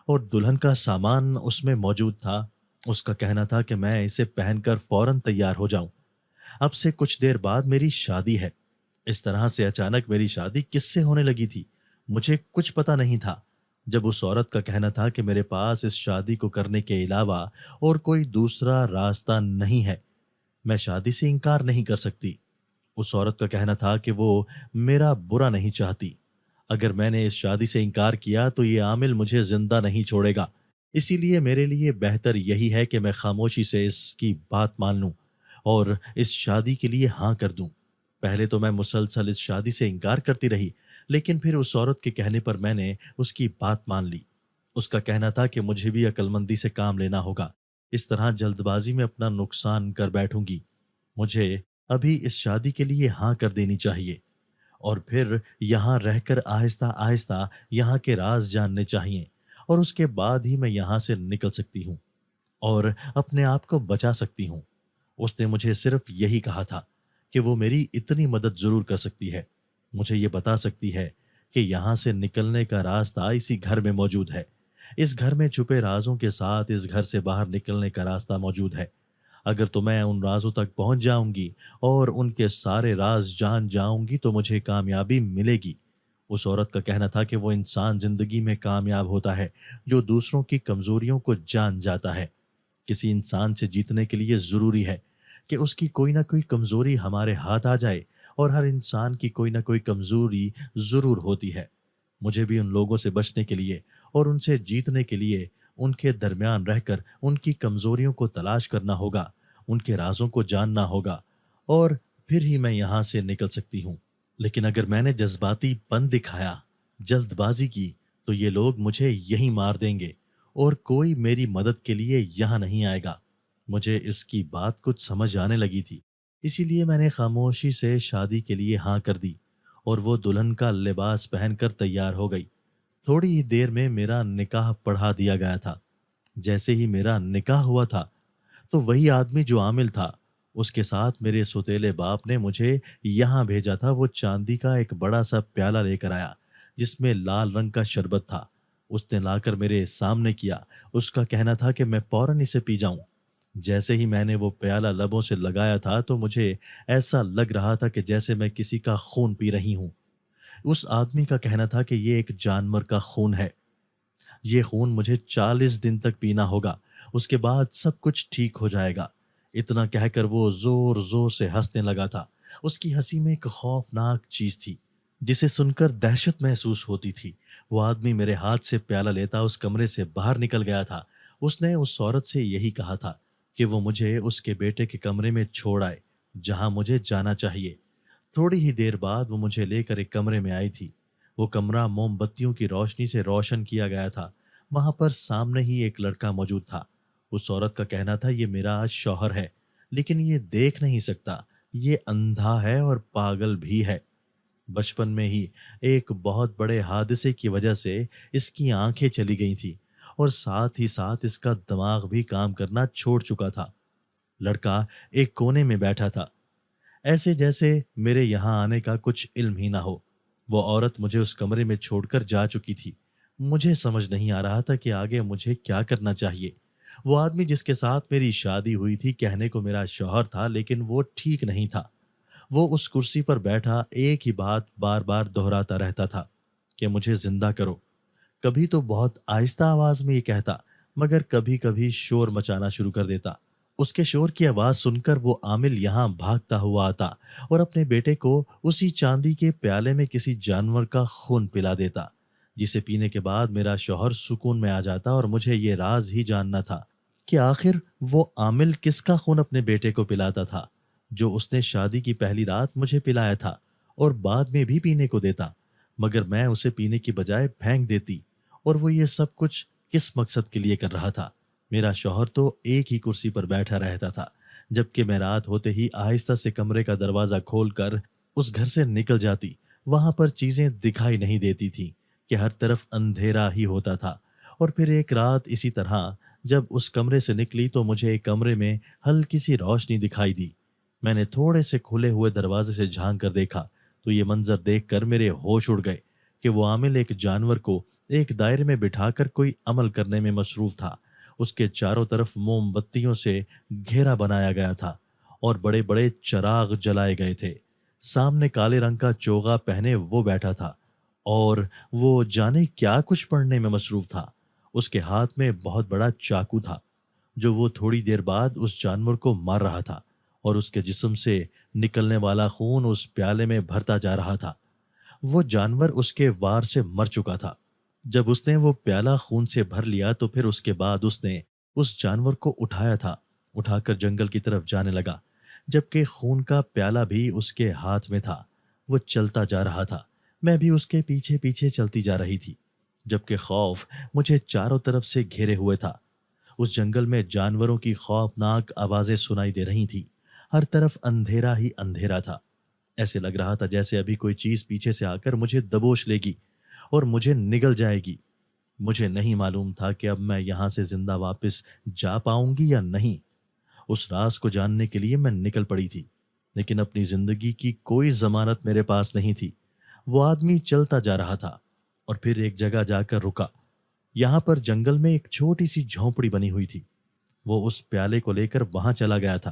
اور دلہن کا سامان اس میں موجود تھا۔ اس کا کہنا تھا کہ میں اسے پہن کر فوراً تیار ہو جاؤں، اب سے کچھ دیر بعد میری شادی ہے۔ اس طرح سے اچانک میری شادی کس سے ہونے لگی تھی مجھے کچھ پتا نہیں تھا۔ جب اس عورت کا کہنا تھا کہ میرے پاس اس شادی کو کرنے کے علاوہ اور کوئی دوسرا راستہ نہیں ہے، میں شادی سے انکار نہیں کر سکتی۔ اس عورت کا کہنا تھا کہ وہ میرا برا نہیں چاہتی۔ اگر میں نے اس شادی سے انکار کیا تو یہ عامل مجھے زندہ نہیں چھوڑے گا، اسی لیے میرے لیے بہتر یہی ہے کہ میں خاموشی سے اس کی بات مان لوں اور اس شادی کے لیے ہاں کر دوں۔ پہلے تو میں مسلسل اس شادی سے انکار کرتی رہی، لیکن پھر اس عورت کے کہنے پر میں نے اس کی بات مان لی۔ اس کا کہنا تھا کہ مجھے بھی عقل مندی سے کام لینا ہوگا، اس طرح جلد بازی میں اپنا نقصان کر بیٹھوں گی۔ مجھے ابھی اس شادی کے لیے ہاں کر دینی چاہیے اور پھر یہاں رہ کر آہستہ آہستہ یہاں کے راز جاننے چاہیے، اور اس کے بعد ہی میں یہاں سے نکل سکتی ہوں اور اپنے آپ کو بچا سکتی ہوں۔ اس نے مجھے صرف یہی کہا تھا کہ وہ میری اتنی مدد ضرور کر سکتی ہے، مجھے یہ بتا سکتی ہے کہ یہاں سے نکلنے کا راستہ اسی گھر میں موجود ہے۔ اس گھر میں چھپے رازوں کے ساتھ اس گھر سے باہر نکلنے کا راستہ موجود ہے۔ اگر تو میں ان رازوں تک پہنچ جاؤں گی اور ان کے سارے راز جان جاؤں گی تو مجھے کامیابی ملے گی۔ اس عورت کا کہنا تھا کہ وہ انسان زندگی میں کامیاب ہوتا ہے جو دوسروں کی کمزوریوں کو جان جاتا ہے۔ کسی انسان سے جیتنے کے لیے ضروری ہے کہ اس کی کوئی نہ کوئی کمزوری ہمارے ہاتھ آ جائے، اور ہر انسان کی کوئی نہ کوئی کمزوری ضرور ہوتی ہے۔ مجھے بھی ان لوگوں سے بچنے کے لیے اور ان سے جیتنے کے لیے ان کے درمیان رہ کر ان کی کمزوریوں کو تلاش کرنا ہوگا، ان کے رازوں کو جاننا ہوگا، اور پھر ہی میں یہاں سے نکل سکتی ہوں۔ لیکن اگر میں نے جذباتی پن دکھایا، جلد بازی کی، تو یہ لوگ مجھے یہیں مار دیں گے اور کوئی میری مدد کے لیے یہاں نہیں آئے گا۔ مجھے اس کی بات کچھ سمجھ آنے لگی تھی، اسی لیے میں نے خاموشی سے شادی کے لیے ہاں کر دی اور وہ دلہن کا لباس پہن کر تیار ہو گئی۔ تھوڑی ہی دیر میں میرا نکاح پڑھا دیا گیا تھا۔ جیسے ہی میرا نکاح ہوا تھا تو وہی آدمی جو عامل تھا، اس کے ساتھ میرے سوتیلے باپ نے مجھے یہاں بھیجا تھا۔ وہ چاندی کا ایک بڑا سا پیالہ لے کر آیا جس میں لال رنگ کا شربت تھا۔ اس نے لا کر میرے سامنے کیا۔ اس کا کہنا تھا کہ میں فوراً اسے پی جاؤں۔ جیسے ہی میں نے وہ پیالہ لبوں سے لگایا تھا تو مجھے ایسا لگ رہا تھا کہ جیسے میں کسی کا خون پی رہی ہوں۔ اس آدمی کا کہنا تھا کہ یہ ایک جانور کا خون ہے، یہ خون مجھے 40 دن تک پینا ہوگا، اس کے بعد سب کچھ ٹھیک ہو جائے گا۔ اتنا کہہ کر وہ زور زور سے ہنسنے لگا تھا۔ اس کی ہنسی میں ایک خوفناک چیز تھی جسے سن کر دہشت محسوس ہوتی تھی۔ وہ آدمی میرے ہاتھ سے پیالہ لیتا اس کمرے سے باہر نکل گیا تھا۔ اس نے اس عورت سے یہی کہا تھا کہ وہ مجھے اس کے بیٹے کے کمرے میں چھوڑ آئے جہاں مجھے جانا چاہیے۔ تھوڑی ہی دیر بعد وہ مجھے لے کر ایک کمرے میں آئی تھی۔ وہ کمرہ موم بتیوں کی روشنی سے روشن کیا گیا تھا۔ وہاں پر سامنے ہی ایک لڑکا موجود تھا۔ اس عورت کا کہنا تھا یہ میرا شوہر ہے، لیکن یہ دیکھ نہیں سکتا، یہ اندھا ہے اور پاگل بھی ہے۔ بچپن میں ہی ایک بہت بڑے حادثے کی وجہ سے اس کی آنکھیں چلی گئی تھیں اور ساتھ ہی ساتھ اس کا دماغ بھی کام کرنا چھوڑ چکا تھا۔ لڑکا ایک کونے میں بیٹھا تھا، ایسے جیسے میرے یہاں آنے کا کچھ علم ہی نہ ہو۔ وہ عورت مجھے اس کمرے میں چھوڑ کر جا چکی تھی۔ مجھے سمجھ نہیں آ رہا تھا کہ آگے مجھے کیا کرنا چاہیے۔ وہ آدمی جس کے ساتھ میری شادی ہوئی تھی کہنے کو میرا شوہر تھا، لیکن وہ ٹھیک نہیں تھا۔ وہ اس کرسی پر بیٹھا ایک ہی بات بار بار دہراتا رہتا تھا کہ مجھے زندہ کرو۔ کبھی تو بہت آہستہ آواز میں یہ کہتا، مگر کبھی کبھی شور مچانا شروع کر دیتا۔ اس کے شور کی آواز سن کر وہ عامل یہاں بھاگتا ہوا آتا اور اپنے بیٹے کو اسی چاندی کے پیالے میں کسی جانور کا خون پلا دیتا، جسے پینے کے بعد میرا شوہر سکون میں آ جاتا۔ اور مجھے یہ راز ہی جاننا تھا کہ آخر وہ عامل کس کا خون اپنے بیٹے کو پلاتا تھا، جو اس نے شادی کی پہلی رات مجھے پلایا تھا اور بعد میں بھی پینے کو دیتا، مگر میں اسے پینے کی بجائے پھینک دیتی۔ اور وہ یہ سب کچھ کس مقصد کے لیے کر رہا تھا؟ میرا شوہر تو ایک ہی کرسی پر بیٹھا رہتا تھا جبکہ میں رات ہوتے ہی آہستہ سے کمرے کا دروازہ کھول کر اس گھر سے نکل جاتی، وہاں پر چیزیں دکھائی نہیں دیتی تھیں کہ ہر طرف اندھیرا ہی ہوتا تھا۔ اور پھر ایک رات اسی طرح جب اس کمرے سے نکلی تو مجھے ایک کمرے میں ہلکی سی روشنی دکھائی دی۔ میں نے تھوڑے سے کھلے ہوئے دروازے سے جھانک کر دیکھا تو یہ منظر دیکھ کر میرے ہوش اڑ گئے کہ وہ عامل ایک جانور کو ایک دائرے میں بٹھا کر کوئی عمل کرنے میں مصروف تھا۔ اس کے چاروں طرف موم بتیوں سے گھیرا بنایا گیا تھا اور بڑے بڑے چراغ جلائے گئے تھے۔ سامنے کالے رنگ کا چوغا پہنے وہ بیٹھا تھا اور وہ جانے کیا کچھ پڑھنے میں مصروف تھا۔ اس کے ہاتھ میں بہت بڑا چاقو تھا جو وہ تھوڑی دیر بعد اس جانور کو مار رہا تھا، اور اس کے جسم سے نکلنے والا خون اس پیالے میں بھرتا جا رہا تھا۔ وہ جانور اس کے وار سے مر چکا تھا۔ جب اس نے وہ پیالہ خون سے بھر لیا تو پھر اس کے بعد اس نے اس جانور کو اٹھایا تھا، اٹھا کر جنگل کی طرف جانے لگا، جبکہ خون کا پیالہ بھی اس کے ہاتھ میں تھا۔ وہ چلتا جا رہا تھا، میں بھی اس کے پیچھے پیچھے چلتی جا رہی تھی، جبکہ خوف مجھے چاروں طرف سے گھیرے ہوئے تھا۔ اس جنگل میں جانوروں کی خوفناک آوازیں سنائی دے رہی تھی، ہر طرف اندھیرا ہی اندھیرا تھا۔ ایسے لگ رہا تھا جیسے ابھی کوئی چیز پیچھے سے آ کر مجھے دبوچ لے گی اور مجھے نگل جائے گی۔ مجھے نہیں معلوم تھا کہ اب میں یہاں سے زندہ واپس جا پاؤں گی یا نہیں۔ اس راز کو جاننے کے لیے میں نکل پڑی تھی، لیکن اپنی زندگی کی کوئی ضمانت میرے پاس نہیں تھی۔ وہ آدمی چلتا جا رہا تھا اور پھر ایک جگہ جا کر رکا۔ یہاں پر جنگل میں ایک چھوٹی سی جھونپڑی بنی ہوئی تھی۔ وہ اس پیالے کو لے کر وہاں چلا گیا تھا،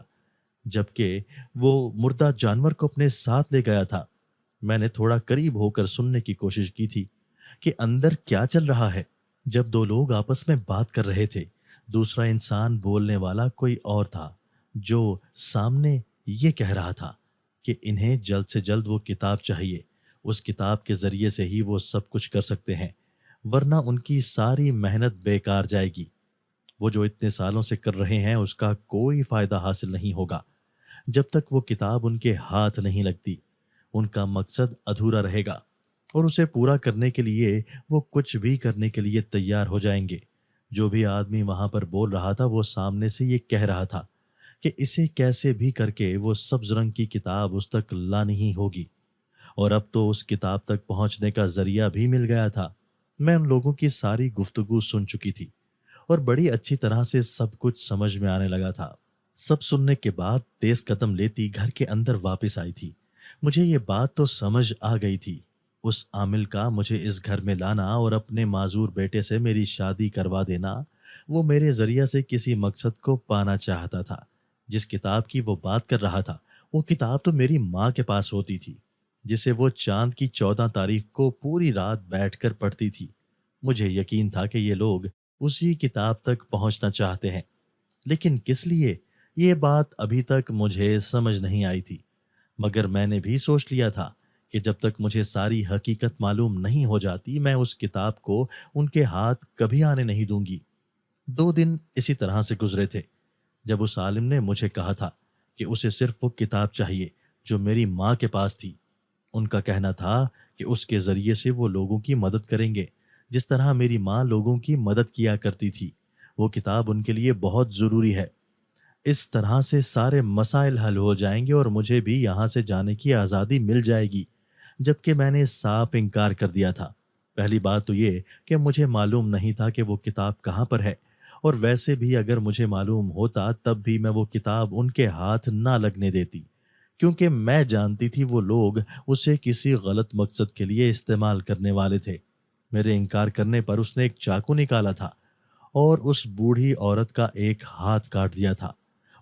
جبکہ وہ مردہ جانور کو اپنے ساتھ لے گیا تھا۔ میں نے تھوڑا قریب ہو کر سننے کی کوشش کی تھی کہ اندر کیا چل رہا ہے۔ جب دو لوگ آپس میں بات کر رہے تھے، دوسرا انسان بولنے والا کوئی اور تھا جو سامنے یہ کہہ رہا تھا کہ انہیں جلد سے جلد وہ کتاب چاہیے، اس کتاب کے ذریعے سے ہی وہ سب کچھ کر سکتے ہیں، ورنہ ان کی ساری محنت بیکار جائے گی۔ وہ جو اتنے سالوں سے کر رہے ہیں اس کا کوئی فائدہ حاصل نہیں ہوگا۔ جب تک وہ کتاب ان کے ہاتھ نہیں لگتی، ان کا مقصد ادھورا رہے گا، اور اسے پورا کرنے کے لیے وہ کچھ بھی کرنے کے لیے تیار ہو جائیں گے۔ جو بھی آدمی وہاں پر بول رہا تھا وہ سامنے سے یہ کہہ رہا تھا کہ اسے کیسے بھی کر کے وہ سبز رنگ کی کتاب اس تک لانی ہی ہوگی، اور اب تو اس کتاب تک پہنچنے کا ذریعہ بھی مل گیا تھا۔ میں ان لوگوں کی ساری گفتگو سن چکی تھی اور بڑی اچھی طرح سے سب کچھ سمجھ میں آنے لگا تھا۔ سب سننے کے بعد تیز قدم لیتی گھر کے اندر واپس آئی تھی۔ مجھے یہ بات تو سمجھ آ گئی تھی، اس عامل کا مجھے اس گھر میں لانا اور اپنے معذور بیٹے سے میری شادی کروا دینا، وہ میرے ذریعہ سے کسی مقصد کو پانا چاہتا تھا۔ جس کتاب کی وہ بات کر رہا تھا وہ کتاب تو میری ماں کے پاس ہوتی تھی، جسے وہ چاند کی 14 تاریخ کو پوری رات بیٹھ کر پڑھتی تھی۔ مجھے یقین تھا کہ یہ لوگ اسی کتاب تک پہنچنا چاہتے ہیں، لیکن کس لیے، یہ بات ابھی تک مجھے سمجھ نہیں آئی تھی۔ مگر میں نے بھی سوچ لیا تھا کہ جب تک مجھے ساری حقیقت معلوم نہیں ہو جاتی میں اس کتاب کو ان کے ہاتھ کبھی آنے نہیں دوں گی۔ 2 دن اسی طرح سے گزرے تھے جب اس عالم نے مجھے کہا تھا کہ اسے صرف وہ کتاب چاہیے جو میری ماں کے پاس تھی۔ ان کا کہنا تھا کہ اس کے ذریعے سے وہ لوگوں کی مدد کریں گے جس طرح میری ماں لوگوں کی مدد کیا کرتی تھی۔ وہ کتاب ان کے لیے بہت ضروری ہے، اس طرح سے سارے مسائل حل ہو جائیں گے اور مجھے بھی یہاں سے جانے کی آزادی مل جائے گی۔ جبکہ میں نے صاف انکار کر دیا تھا۔ پہلی بات تو یہ کہ مجھے معلوم نہیں تھا کہ وہ کتاب کہاں پر ہے، اور ویسے بھی اگر مجھے معلوم ہوتا تب بھی میں وہ کتاب ان کے ہاتھ نہ لگنے دیتی، کیونکہ میں جانتی تھی وہ لوگ اسے کسی غلط مقصد کے لیے استعمال کرنے والے تھے۔ میرے انکار کرنے پر اس نے ایک چاقو نکالا تھا اور اس بوڑھی عورت کا ایک ہاتھ کاٹ دیا تھا۔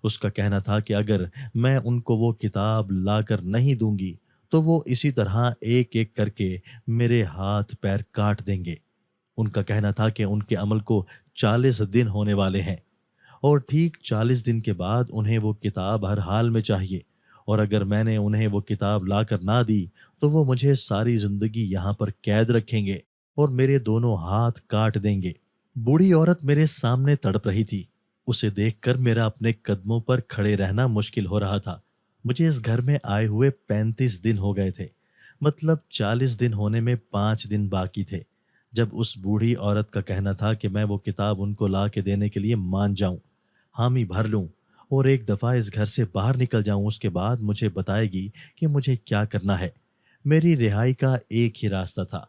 اس کا کہنا تھا کہ اگر میں ان کو وہ کتاب لا کر نہیں دوں گی تو وہ اسی طرح ایک ایک کر کے میرے ہاتھ پیر کاٹ دیں گے۔ ان کا کہنا تھا کہ ان کے عمل کو 40 دن ہونے والے ہیں، اور ٹھیک 40 دن کے بعد انہیں وہ کتاب ہر حال میں چاہیے، اور اگر میں نے انہیں وہ کتاب لا کر نہ دی تو وہ مجھے ساری زندگی یہاں پر قید رکھیں گے اور میرے دونوں ہاتھ کاٹ دیں گے۔ بوڑھی عورت میرے سامنے تڑپ رہی تھی۔ اسے دیکھ کر میرا اپنے قدموں پر کھڑے رہنا مشکل ہو رہا تھا۔ مجھے اس گھر میں آئے ہوئے 35 دن ہو گئے تھے، مطلب 40 دن ہونے میں 5 دن باقی تھے، جب اس بوڑھی عورت کا کہنا تھا کہ میں وہ کتاب ان کو لا کے دینے کے لیے مان جاؤں، حامی بھر لوں، اور ایک دفعہ اس گھر سے باہر نکل جاؤں، اس کے بعد مجھے بتائے گی کہ مجھے کیا کرنا ہے۔ میری رہائی کا ایک ہی راستہ تھا،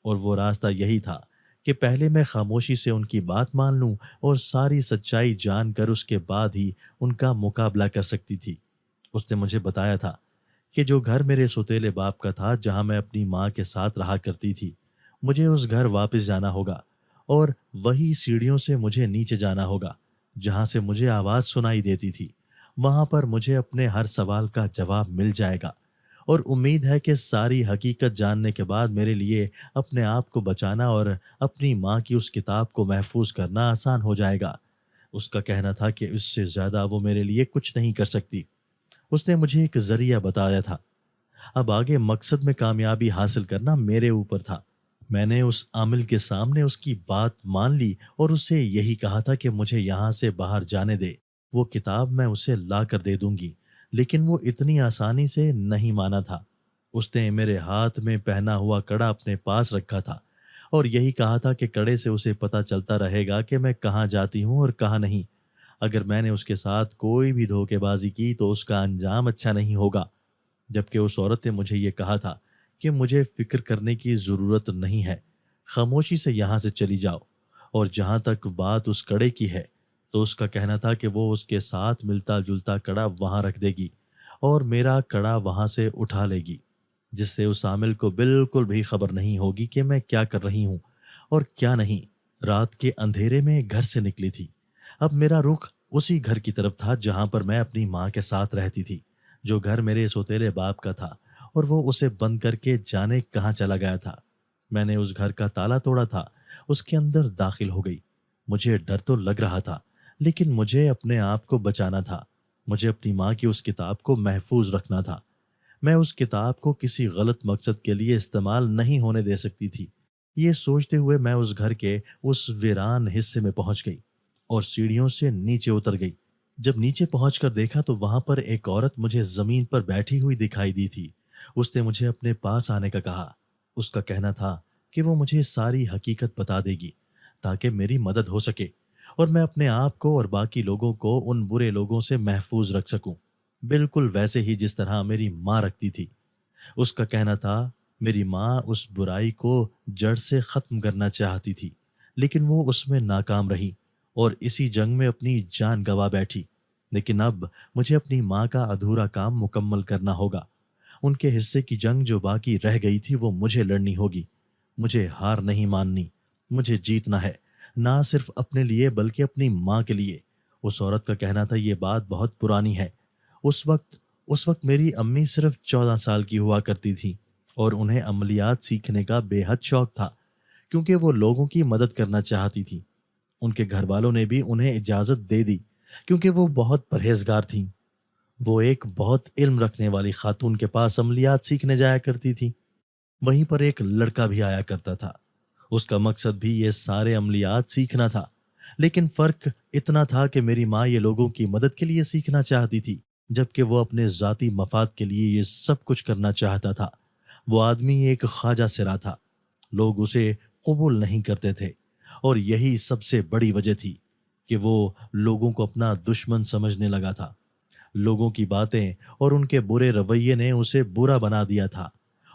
اور وہ راستہ یہی تھا کہ پہلے میں خاموشی سے ان کی بات مان لوں اور ساری سچائی جان کر اس کے بعد ہی ان کا مقابلہ کر سکتی تھی۔ اس نے مجھے بتایا تھا کہ جو گھر میرے سوتیلے باپ کا تھا، جہاں میں اپنی ماں کے ساتھ رہا کرتی تھی، مجھے اس گھر واپس جانا ہوگا، اور وہی سیڑھیوں سے مجھے نیچے جانا ہوگا جہاں سے مجھے آواز سنائی دیتی تھی۔ وہاں پر مجھے اپنے ہر سوال کا جواب مل جائے گا، اور امید ہے کہ ساری حقیقت جاننے کے بعد میرے لیے اپنے آپ کو بچانا اور اپنی ماں کی اس کتاب کو محفوظ کرنا آسان ہو جائے گا۔ اس کا کہنا تھا کہ اس سے زیادہ وہ میرے لیے کچھ نہیں کر سکتی۔ اس نے مجھے ایک ذریعہ بتایا تھا۔ اب آگے مقصد میں کامیابی حاصل کرنا میرے اوپر تھا۔ میں نے اس عامل کے سامنے اس کی بات مان لی اور اسے یہی کہا تھا کہ مجھے یہاں سے باہر جانے دے، وہ کتاب میں اسے لا کر دے دوں گی۔ لیکن وہ اتنی آسانی سے نہیں مانا تھا۔ اس نے میرے ہاتھ میں پہنا ہوا کڑا اپنے پاس رکھا تھا اور یہی کہا تھا کہ کڑے سے اسے پتہ چلتا رہے گا کہ میں کہاں جاتی ہوں اور کہاں نہیں۔ اگر میں نے اس کے ساتھ کوئی بھی دھوکے بازی کی تو اس کا انجام اچھا نہیں ہوگا۔ جبکہ اس عورت نے مجھے یہ کہا تھا کہ مجھے فکر کرنے کی ضرورت نہیں ہے، خاموشی سے یہاں سے چلی جاؤ۔ اور جہاں تک بات اس کڑے کی ہے، تو اس کا کہنا تھا کہ وہ اس کے ساتھ ملتا جلتا کڑا وہاں رکھ دے گی اور میرا کڑا وہاں سے اٹھا لے گی، جس سے اس عامل کو بالکل بھی خبر نہیں ہوگی کہ میں کیا کر رہی ہوں اور کیا نہیں۔ رات کے اندھیرے میں گھر سے نکلی تھی۔ اب میرا رخ اسی گھر کی طرف تھا جہاں پر میں اپنی ماں کے ساتھ رہتی تھی، جو گھر میرے سوتیلے باپ کا تھا، اور وہ اسے بند کر کے جانے کہاں چلا گیا تھا۔ میں نے اس گھر کا تالا توڑا تھا، اس کے اندر داخل ہو گئی۔ مجھے ڈر تو لگ رہا تھا، لیکن مجھے اپنے آپ کو بچانا تھا۔ مجھے اپنی ماں کی اس کتاب کو محفوظ رکھنا تھا۔ میں اس کتاب کو کسی غلط مقصد کے لیے استعمال نہیں ہونے دے سکتی تھی۔ یہ سوچتے ہوئے میں اس گھر کے اس ویران حصے میں پہنچ گئی اور سیڑھیوں سے نیچے اتر گئی۔ جب نیچے پہنچ کر دیکھا تو وہاں پر ایک عورت مجھے زمین پر بیٹھی ہوئی دکھائی دی تھی۔ اس نے مجھے اپنے پاس آنے کا کہا۔ اس کا کہنا تھا کہ وہ مجھے ساری حقیقت بتا دے گی تاکہ میری مدد ہو سکے اور میں اپنے آپ کو اور باقی لوگوں کو ان برے لوگوں سے محفوظ رکھ سکوں، بالکل ویسے ہی جس طرح میری ماں رکھتی تھی۔ اس کا کہنا تھا میری ماں اس برائی کو جڑ سے ختم کرنا چاہتی تھی، لیکن وہ اس میں ناکام رہی اور اسی جنگ میں اپنی جان گنوا بیٹھی۔ لیکن اب مجھے اپنی ماں کا ادھورا کام مکمل کرنا ہوگا۔ ان کے حصے کی جنگ جو باقی رہ گئی تھی وہ مجھے لڑنی ہوگی۔ مجھے ہار نہیں ماننی، مجھے جیتنا ہے، نہ صرف اپنے لیے بلکہ اپنی ماں کے لیے۔ اس عورت کا کہنا تھا یہ بات بہت پرانی ہے۔ اس وقت میری امی صرف 14 سال کی ہوا کرتی تھی اور انہیں عملیات سیکھنے کا بے حد شوق تھا، کیونکہ وہ لوگوں کی مدد کرنا چاہتی تھی۔ ان کے گھر والوں نے بھی انہیں اجازت دے دی کیونکہ وہ بہت پرہیزگار تھیں۔ وہ ایک بہت علم رکھنے والی خاتون کے پاس عملیات سیکھنے جایا کرتی تھی۔ وہیں پر ایک لڑکا بھی آیا کرتا تھا۔ اس کا مقصد بھی یہ سارے عملیات سیکھنا تھا، لیکن فرق اتنا تھا کہ میری ماں یہ لوگوں کی مدد کے لیے سیکھنا چاہتی تھی، جبکہ وہ اپنے ذاتی مفاد کے لیے یہ سب کچھ کرنا چاہتا تھا۔ وہ آدمی ایک خواجہ سرا تھا، لوگ اسے قبول نہیں کرتے تھے، اور یہی سب سے بڑی وجہ تھی کہ وہ لوگوں کو اپنا دشمن سمجھنے لگا تھا۔ لوگوں کی باتیں اور ان کے برے رویے نے اسے برا بنا دیا تھا،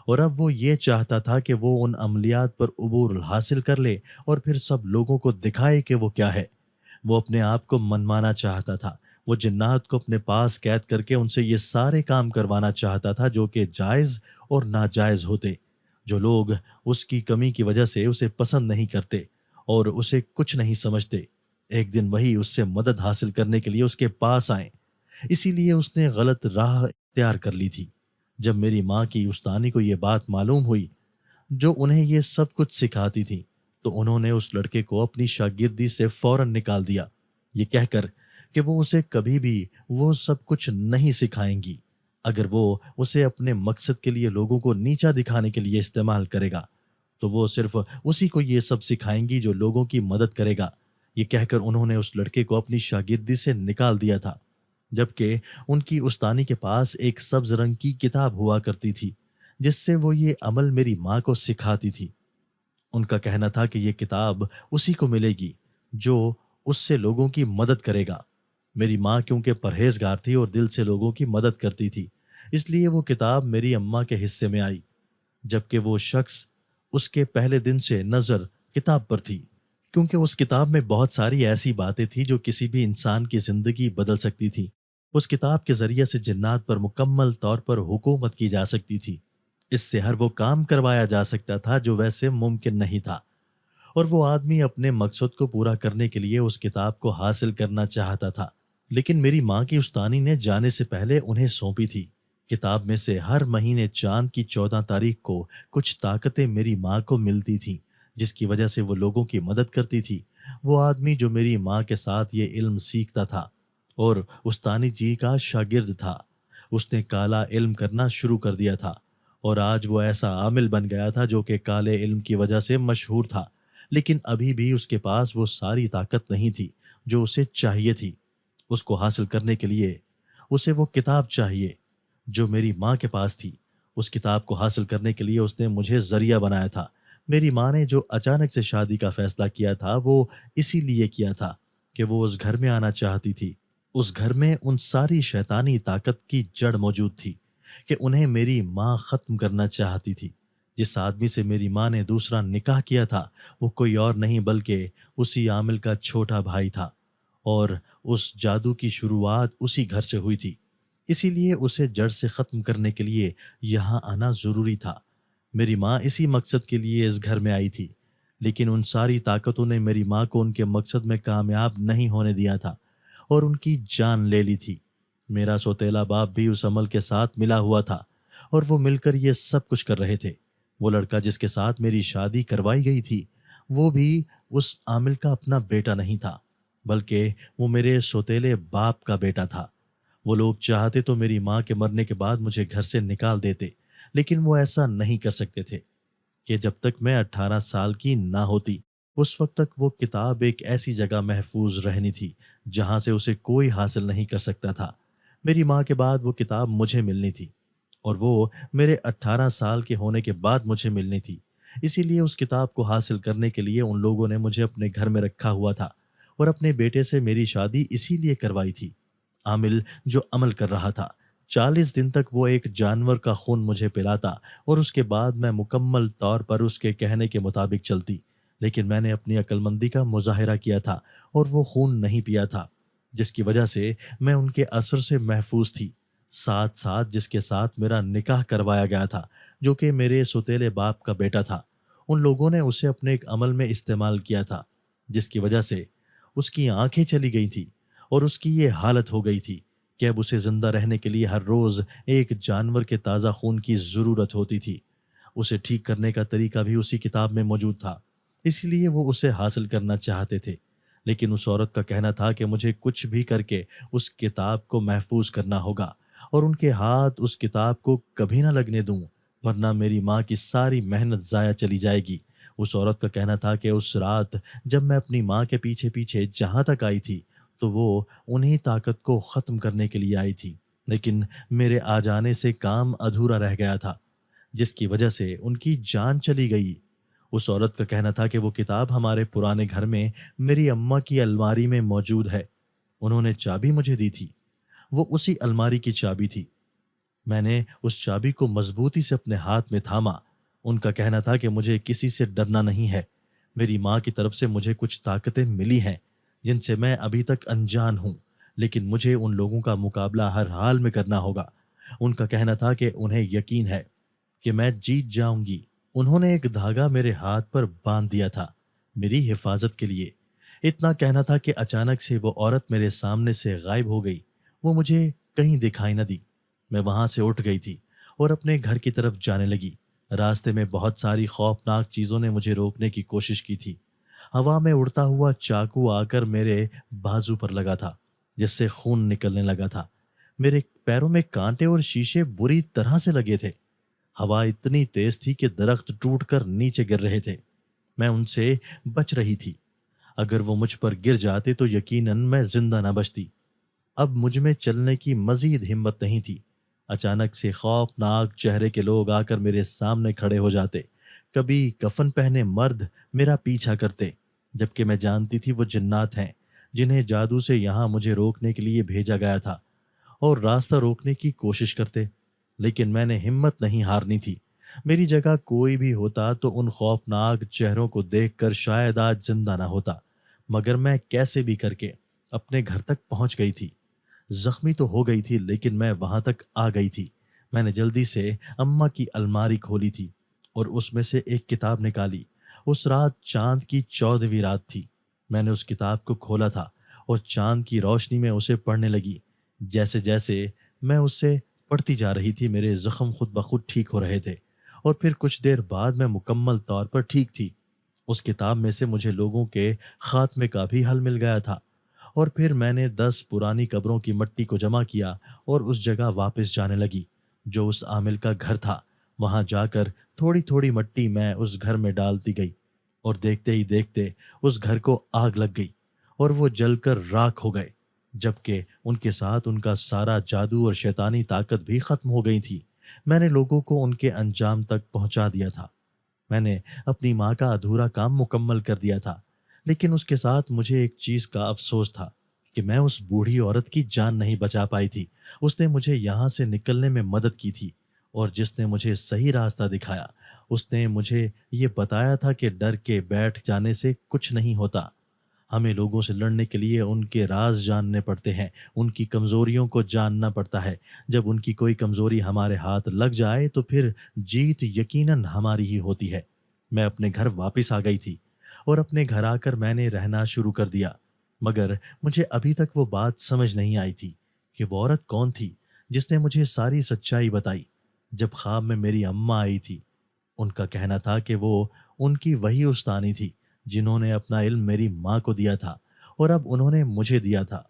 اور اب وہ یہ چاہتا تھا کہ وہ ان عملیات پر عبور حاصل کر لے اور پھر سب لوگوں کو دکھائے کہ وہ کیا ہے۔ وہ اپنے آپ کو منوانا چاہتا تھا۔ وہ جنات کو اپنے پاس قید کر کے ان سے یہ سارے کام کروانا چاہتا تھا جو کہ جائز اور ناجائز ہوتے۔ جو لوگ اس کی کمی کی وجہ سے اسے پسند نہیں کرتے اور اسے کچھ نہیں سمجھتے، ایک دن وہی اس سے مدد حاصل کرنے کے لیے اس کے پاس آئیں۔ اسی لیے اس نے غلط راہ اختیار کر لی تھی۔ جب میری ماں کی استانی کو یہ بات معلوم ہوئی، جو انہیں یہ سب کچھ سکھاتی تھی، تو انہوں نے اس لڑکے کو اپنی شاگردی سے فوراً نکال دیا، یہ کہہ کر کہ وہ اسے کبھی بھی وہ سب کچھ نہیں سکھائیں گی۔ اگر وہ اسے اپنے مقصد کے لیے لوگوں کو نیچا دکھانے کے لیے استعمال کرے گا تو وہ صرف اسی کو یہ سب سکھائیں گی جو لوگوں کی مدد کرے گا۔ یہ کہہ کر انہوں نے اس لڑکے کو اپنی شاگردی سے نکال دیا تھا، جبکہ ان کی استانی کے پاس ایک سبز رنگ کی کتاب ہوا کرتی تھی جس سے وہ یہ عمل میری ماں کو سکھاتی تھی۔ ان کا کہنا تھا کہ یہ کتاب اسی کو ملے گی جو اس سے لوگوں کی مدد کرے گا۔ میری ماں کیونکہ پرہیزگار تھی اور دل سے لوگوں کی مدد کرتی تھی، اس لیے وہ کتاب میری اماں کے حصے میں آئی، جبکہ وہ شخص اس کے پہلے دن سے نظر کتاب پر تھی، کیونکہ اس کتاب میں بہت ساری ایسی باتیں تھیں جو کسی بھی انسان کی زندگی بدل سکتی تھی۔ اس کتاب کے ذریعے سے جنات پر مکمل طور پر حکومت کی جا سکتی تھی۔ اس سے ہر وہ کام کروایا جا سکتا تھا جو ویسے ممکن نہیں تھا، اور وہ آدمی اپنے مقصد کو پورا کرنے کے لیے اس کتاب کو حاصل کرنا چاہتا تھا۔ لیکن میری ماں کی استانی نے جانے سے پہلے انہیں سونپی تھی۔ کتاب میں سے ہر مہینے چاند کی 14 تاریخ کو کچھ طاقتیں میری ماں کو ملتی تھیں، جس کی وجہ سے وہ لوگوں کی مدد کرتی تھی۔ وہ آدمی جو میری ماں کے ساتھ یہ علم سیکھتا تھا اور استانی جی کا شاگرد تھا، اس نے کالا علم کرنا شروع کر دیا تھا، اور آج وہ ایسا عامل بن گیا تھا جو کہ کالے علم کی وجہ سے مشہور تھا، لیکن ابھی بھی اس کے پاس وہ ساری طاقت نہیں تھی جو اسے چاہیے تھی۔ اس کو حاصل کرنے کے لیے اسے وہ کتاب چاہیے جو میری ماں کے پاس تھی۔ اس کتاب کو حاصل کرنے کے لیے اس نے مجھے ذریعہ بنایا تھا۔ میری ماں نے جو اچانک سے شادی کا فیصلہ کیا تھا وہ اسی لیے کیا تھا کہ وہ اس گھر میں آنا چاہتی تھی۔ اس گھر میں ان ساری شیطانی طاقت کی جڑ موجود تھی کہ انہیں میری ماں ختم کرنا چاہتی تھی۔ جس آدمی سے میری ماں نے دوسرا نکاح کیا تھا وہ کوئی اور نہیں بلکہ اسی عامل کا چھوٹا بھائی تھا، اور اس جادو کی شروعات اسی گھر سے ہوئی تھی۔ اسی لیے اسے جڑ سے ختم کرنے کے لیے یہاں آنا ضروری تھا۔ میری ماں اسی مقصد کے لیے اس گھر میں آئی تھی، لیکن ان ساری طاقتوں نے میری ماں کو ان کے مقصد میں کامیاب نہیں ہونے دیا تھا اور ان کی جان لے لی تھی۔ میرا سوتیلا باپ بھی اس عمل کے ساتھ ملا ہوا تھا، اور وہ مل کر یہ سب کچھ کر رہے تھے۔ وہ لڑکا جس کے ساتھ میری شادی کروائی گئی تھی وہ بھی اس عامل کا اپنا بیٹا نہیں تھا، بلکہ وہ میرے سوتیلے باپ کا بیٹا تھا۔ وہ لوگ چاہتے تو میری ماں کے مرنے کے بعد مجھے گھر سے نکال دیتے، لیکن وہ ایسا نہیں کر سکتے تھے کہ جب تک میں 18 سال کی نہ ہوتی اس وقت تک وہ کتاب ایک ایسی جگہ محفوظ رہنی تھی جہاں سے اسے کوئی حاصل نہیں کر سکتا تھا۔ میری ماں کے بعد وہ کتاب مجھے ملنی تھی، اور وہ میرے 18 سال کے ہونے کے بعد مجھے ملنی تھی۔ اسی لیے اس کتاب کو حاصل کرنے کے لیے ان لوگوں نے مجھے اپنے گھر میں رکھا ہوا تھا، اور اپنے بیٹے سے میری شادی اسی لیے کروائی تھی۔ عامل جو عمل کر رہا تھا، 40 دن تک وہ ایک جانور کا خون مجھے پلاتا، اور اس کے بعد میں مکمل طور پر اس کے کہنے کے مطابق چلتی، لیکن میں نے اپنی عقل مندی کا مظاہرہ کیا تھا اور وہ خون نہیں پیا تھا، جس کی وجہ سے میں ان کے اثر سے محفوظ تھی۔ ساتھ ساتھ جس کے ساتھ میرا نکاح کروایا گیا تھا، جو کہ میرے سوتیلے باپ کا بیٹا تھا، ان لوگوں نے اسے اپنے ایک عمل میں استعمال کیا تھا، جس کی وجہ سے اس کی آنکھیں چلی گئی تھی، اور اس کی یہ حالت ہو گئی تھی کہ اب اسے زندہ رہنے کے لیے ہر روز ایک جانور کے تازہ خون کی ضرورت ہوتی تھی۔ اسے ٹھیک کرنے کا طریقہ بھی اسی کتاب میں موجود تھا، اس لیے وہ اسے حاصل کرنا چاہتے تھے، لیکن اس عورت کا کہنا تھا کہ مجھے کچھ بھی کر کے اس کتاب کو محفوظ کرنا ہوگا، اور ان کے ہاتھ اس کتاب کو کبھی نہ لگنے دوں، ورنہ میری ماں کی ساری محنت ضائع چلی جائے گی۔ اس عورت کا کہنا تھا کہ اس رات جب میں اپنی ماں کے پیچھے پیچھے جہاں تک آئی تھی تو وہ انہی طاقت کو ختم کرنے کے لیے آئی تھی، لیکن میرے آ جانے سے کام ادھورا رہ گیا تھا، جس کی وجہ سے ان کی جان چلی گئی۔ اس عورت کا کہنا تھا کہ وہ کتاب ہمارے پرانے گھر میں میری اماں کی الماری میں موجود ہے۔ انہوں نے چابی مجھے دی تھی، وہ اسی الماری کی چابی تھی۔ میں نے اس چابی کو مضبوطی سے اپنے ہاتھ میں تھاما۔ ان کا کہنا تھا کہ مجھے کسی سے ڈرنا نہیں ہے۔ میری ماں کی طرف سے مجھے کچھ طاقتیں ملی ہیں جن سے میں ابھی تک انجان ہوں، لیکن مجھے ان لوگوں کا مقابلہ ہر حال میں کرنا ہوگا۔ ان کا کہنا تھا کہ انہیں یقین ہے کہ میں جیت جاؤں گی۔ انہوں نے ایک دھاگا میرے ہاتھ پر باندھ دیا تھا میری حفاظت کے لیے۔ اتنا کہنا تھا کہ اچانک سے وہ عورت میرے سامنے سے غائب ہو گئی۔ وہ مجھے کہیں دکھائی نہ دی۔ میں وہاں سے اٹھ گئی تھی اور اپنے گھر کی طرف جانے لگی۔ راستے میں بہت ساری خوفناک چیزوں نے مجھے روکنے کی کوشش کی تھی۔ ہوا میں اڑتا ہوا چاقو آ کر میرے بازو پر لگا تھا، جس سے خون نکلنے لگا تھا۔ میرے پیروں میں کانٹے اور شیشے بری طرح سے لگے تھے۔ ہوا اتنی تیز تھی کہ درخت ٹوٹ کر نیچے گر رہے تھے۔ میں ان سے بچ رہی تھی۔ اگر وہ مجھ پر گر جاتے تو یقیناً میں زندہ نہ بچتی۔ اب مجھ میں چلنے کی مزید ہمت نہیں تھی۔ اچانک سے خوفناک چہرے کے لوگ آ کر میرے سامنے کھڑے ہو جاتے۔ کبھی کفن پہنے مرد میرا پیچھا کرتے، جبکہ میں جانتی تھی وہ جنات ہیں جنہیں جادو سے یہاں مجھے روکنے کے لیے بھیجا گیا تھا اور راستہ روکنے کی کوشش کرتے، لیکن میں نے ہمت نہیں ہارنی تھی۔ میری جگہ کوئی بھی ہوتا تو ان خوفناک چہروں کو دیکھ کر شاید آج زندہ نہ ہوتا، مگر میں کیسے بھی کر کے اپنے گھر تک پہنچ گئی تھی۔ زخمی تو ہو گئی تھی لیکن میں وہاں تک آ گئی تھی۔ میں نے جلدی سے اماں کی الماری کھولی تھی اور اس میں سے ایک کتاب نکالی۔ اس رات چاند کی 14ویں رات تھی۔ میں نے اس کتاب کو کھولا تھا اور چاند کی روشنی میں اسے پڑھنے لگی۔ جیسے جیسے میں اسے پڑھتی جا رہی تھی میرے زخم خود بخود ٹھیک ہو رہے تھے اور پھر کچھ دیر بعد میں مکمل طور پر ٹھیک تھی۔ اس کتاب میں سے مجھے لوگوں کے خاتمے کا بھی حل مل گیا تھا، اور پھر میں نے 10 پرانی قبروں کی مٹی کو جمع کیا اور اس جگہ واپس جانے لگی جو اس عامل کا گھر تھا۔ وہاں جا کر تھوڑی تھوڑی مٹی میں اس گھر میں ڈالتی گئی اور دیکھتے ہی دیکھتے اس گھر کو آگ لگ گئی اور وہ جل کر راکھ ہو گئے، جبکہ ان کے ساتھ ان کا سارا جادو اور شیطانی طاقت بھی ختم ہو گئی تھی۔ میں نے لوگوں کو ان کے انجام تک پہنچا دیا تھا۔ میں نے اپنی ماں کا ادھورا کام مکمل کر دیا تھا، لیکن اس کے ساتھ مجھے ایک چیز کا افسوس تھا کہ میں اس بوڑھی عورت کی جان نہیں بچا پائی تھی۔ اس نے مجھے یہاں سے نکلنے میں مدد کی تھی، اور جس نے مجھے صحیح راستہ دکھایا اس نے مجھے یہ بتایا تھا کہ ڈر کے بیٹھ جانے سے کچھ نہیں ہوتا۔ ہمیں لوگوں سے لڑنے کے لیے ان کے راز جاننے پڑتے ہیں، ان کی کمزوریوں کو جاننا پڑتا ہے۔ جب ان کی کوئی کمزوری ہمارے ہاتھ لگ جائے تو پھر جیت یقیناً ہماری ہی ہوتی ہے۔ میں اپنے گھر واپس آ گئی تھی اور اپنے گھر آ کر میں نے رہنا شروع کر دیا، مگر مجھے ابھی تک وہ بات سمجھ نہیں آئی تھی کہ وہ عورت کون تھی جس نے مجھے ساری سچائی بتائی۔ جب خواب میں میری اماں آئی تھی، ان کا کہنا تھا کہ وہ ان کی وہی استانی تھی جنہوں نے اپنا علم میری ماں کو دیا تھا اور اب انہوں نے مجھے دیا تھا،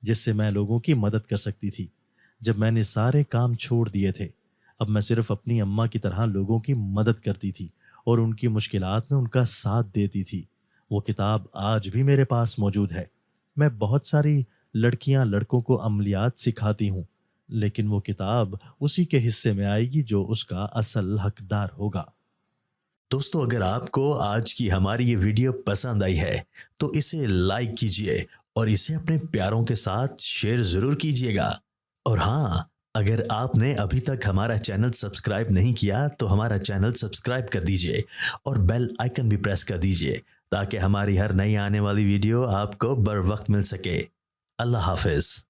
جس سے میں لوگوں کی مدد کر سکتی تھی۔ جب میں نے سارے کام چھوڑ دیے تھے، اب میں صرف اپنی اماں کی طرح لوگوں کی مدد کرتی تھی اور ان کی مشکلات میں ان کا ساتھ دیتی تھی۔ وہ کتاب آج بھی میرے پاس موجود ہے۔ میں بہت ساری لڑکیاں لڑکوں کو عملیات سکھاتی ہوں، لیکن وہ کتاب اسی کے حصے میں آئے گی جو اس کا اصل حقدار ہوگا۔ دوستو، اگر آپ کو آج کی ہماری یہ ویڈیو پسند آئی ہے تو اسے لائک کیجئے اور اسے اپنے پیاروں کے ساتھ شیئر ضرور کیجئے گا۔ اور ہاں، اگر آپ نے ابھی تک ہمارا چینل سبسکرائب نہیں کیا تو ہمارا چینل سبسکرائب کر دیجئے اور بیل آئیکن بھی پریس کر دیجئے تاکہ ہماری ہر نئی آنے والی ویڈیو آپ کو بر وقت مل سکے۔ اللہ حافظ۔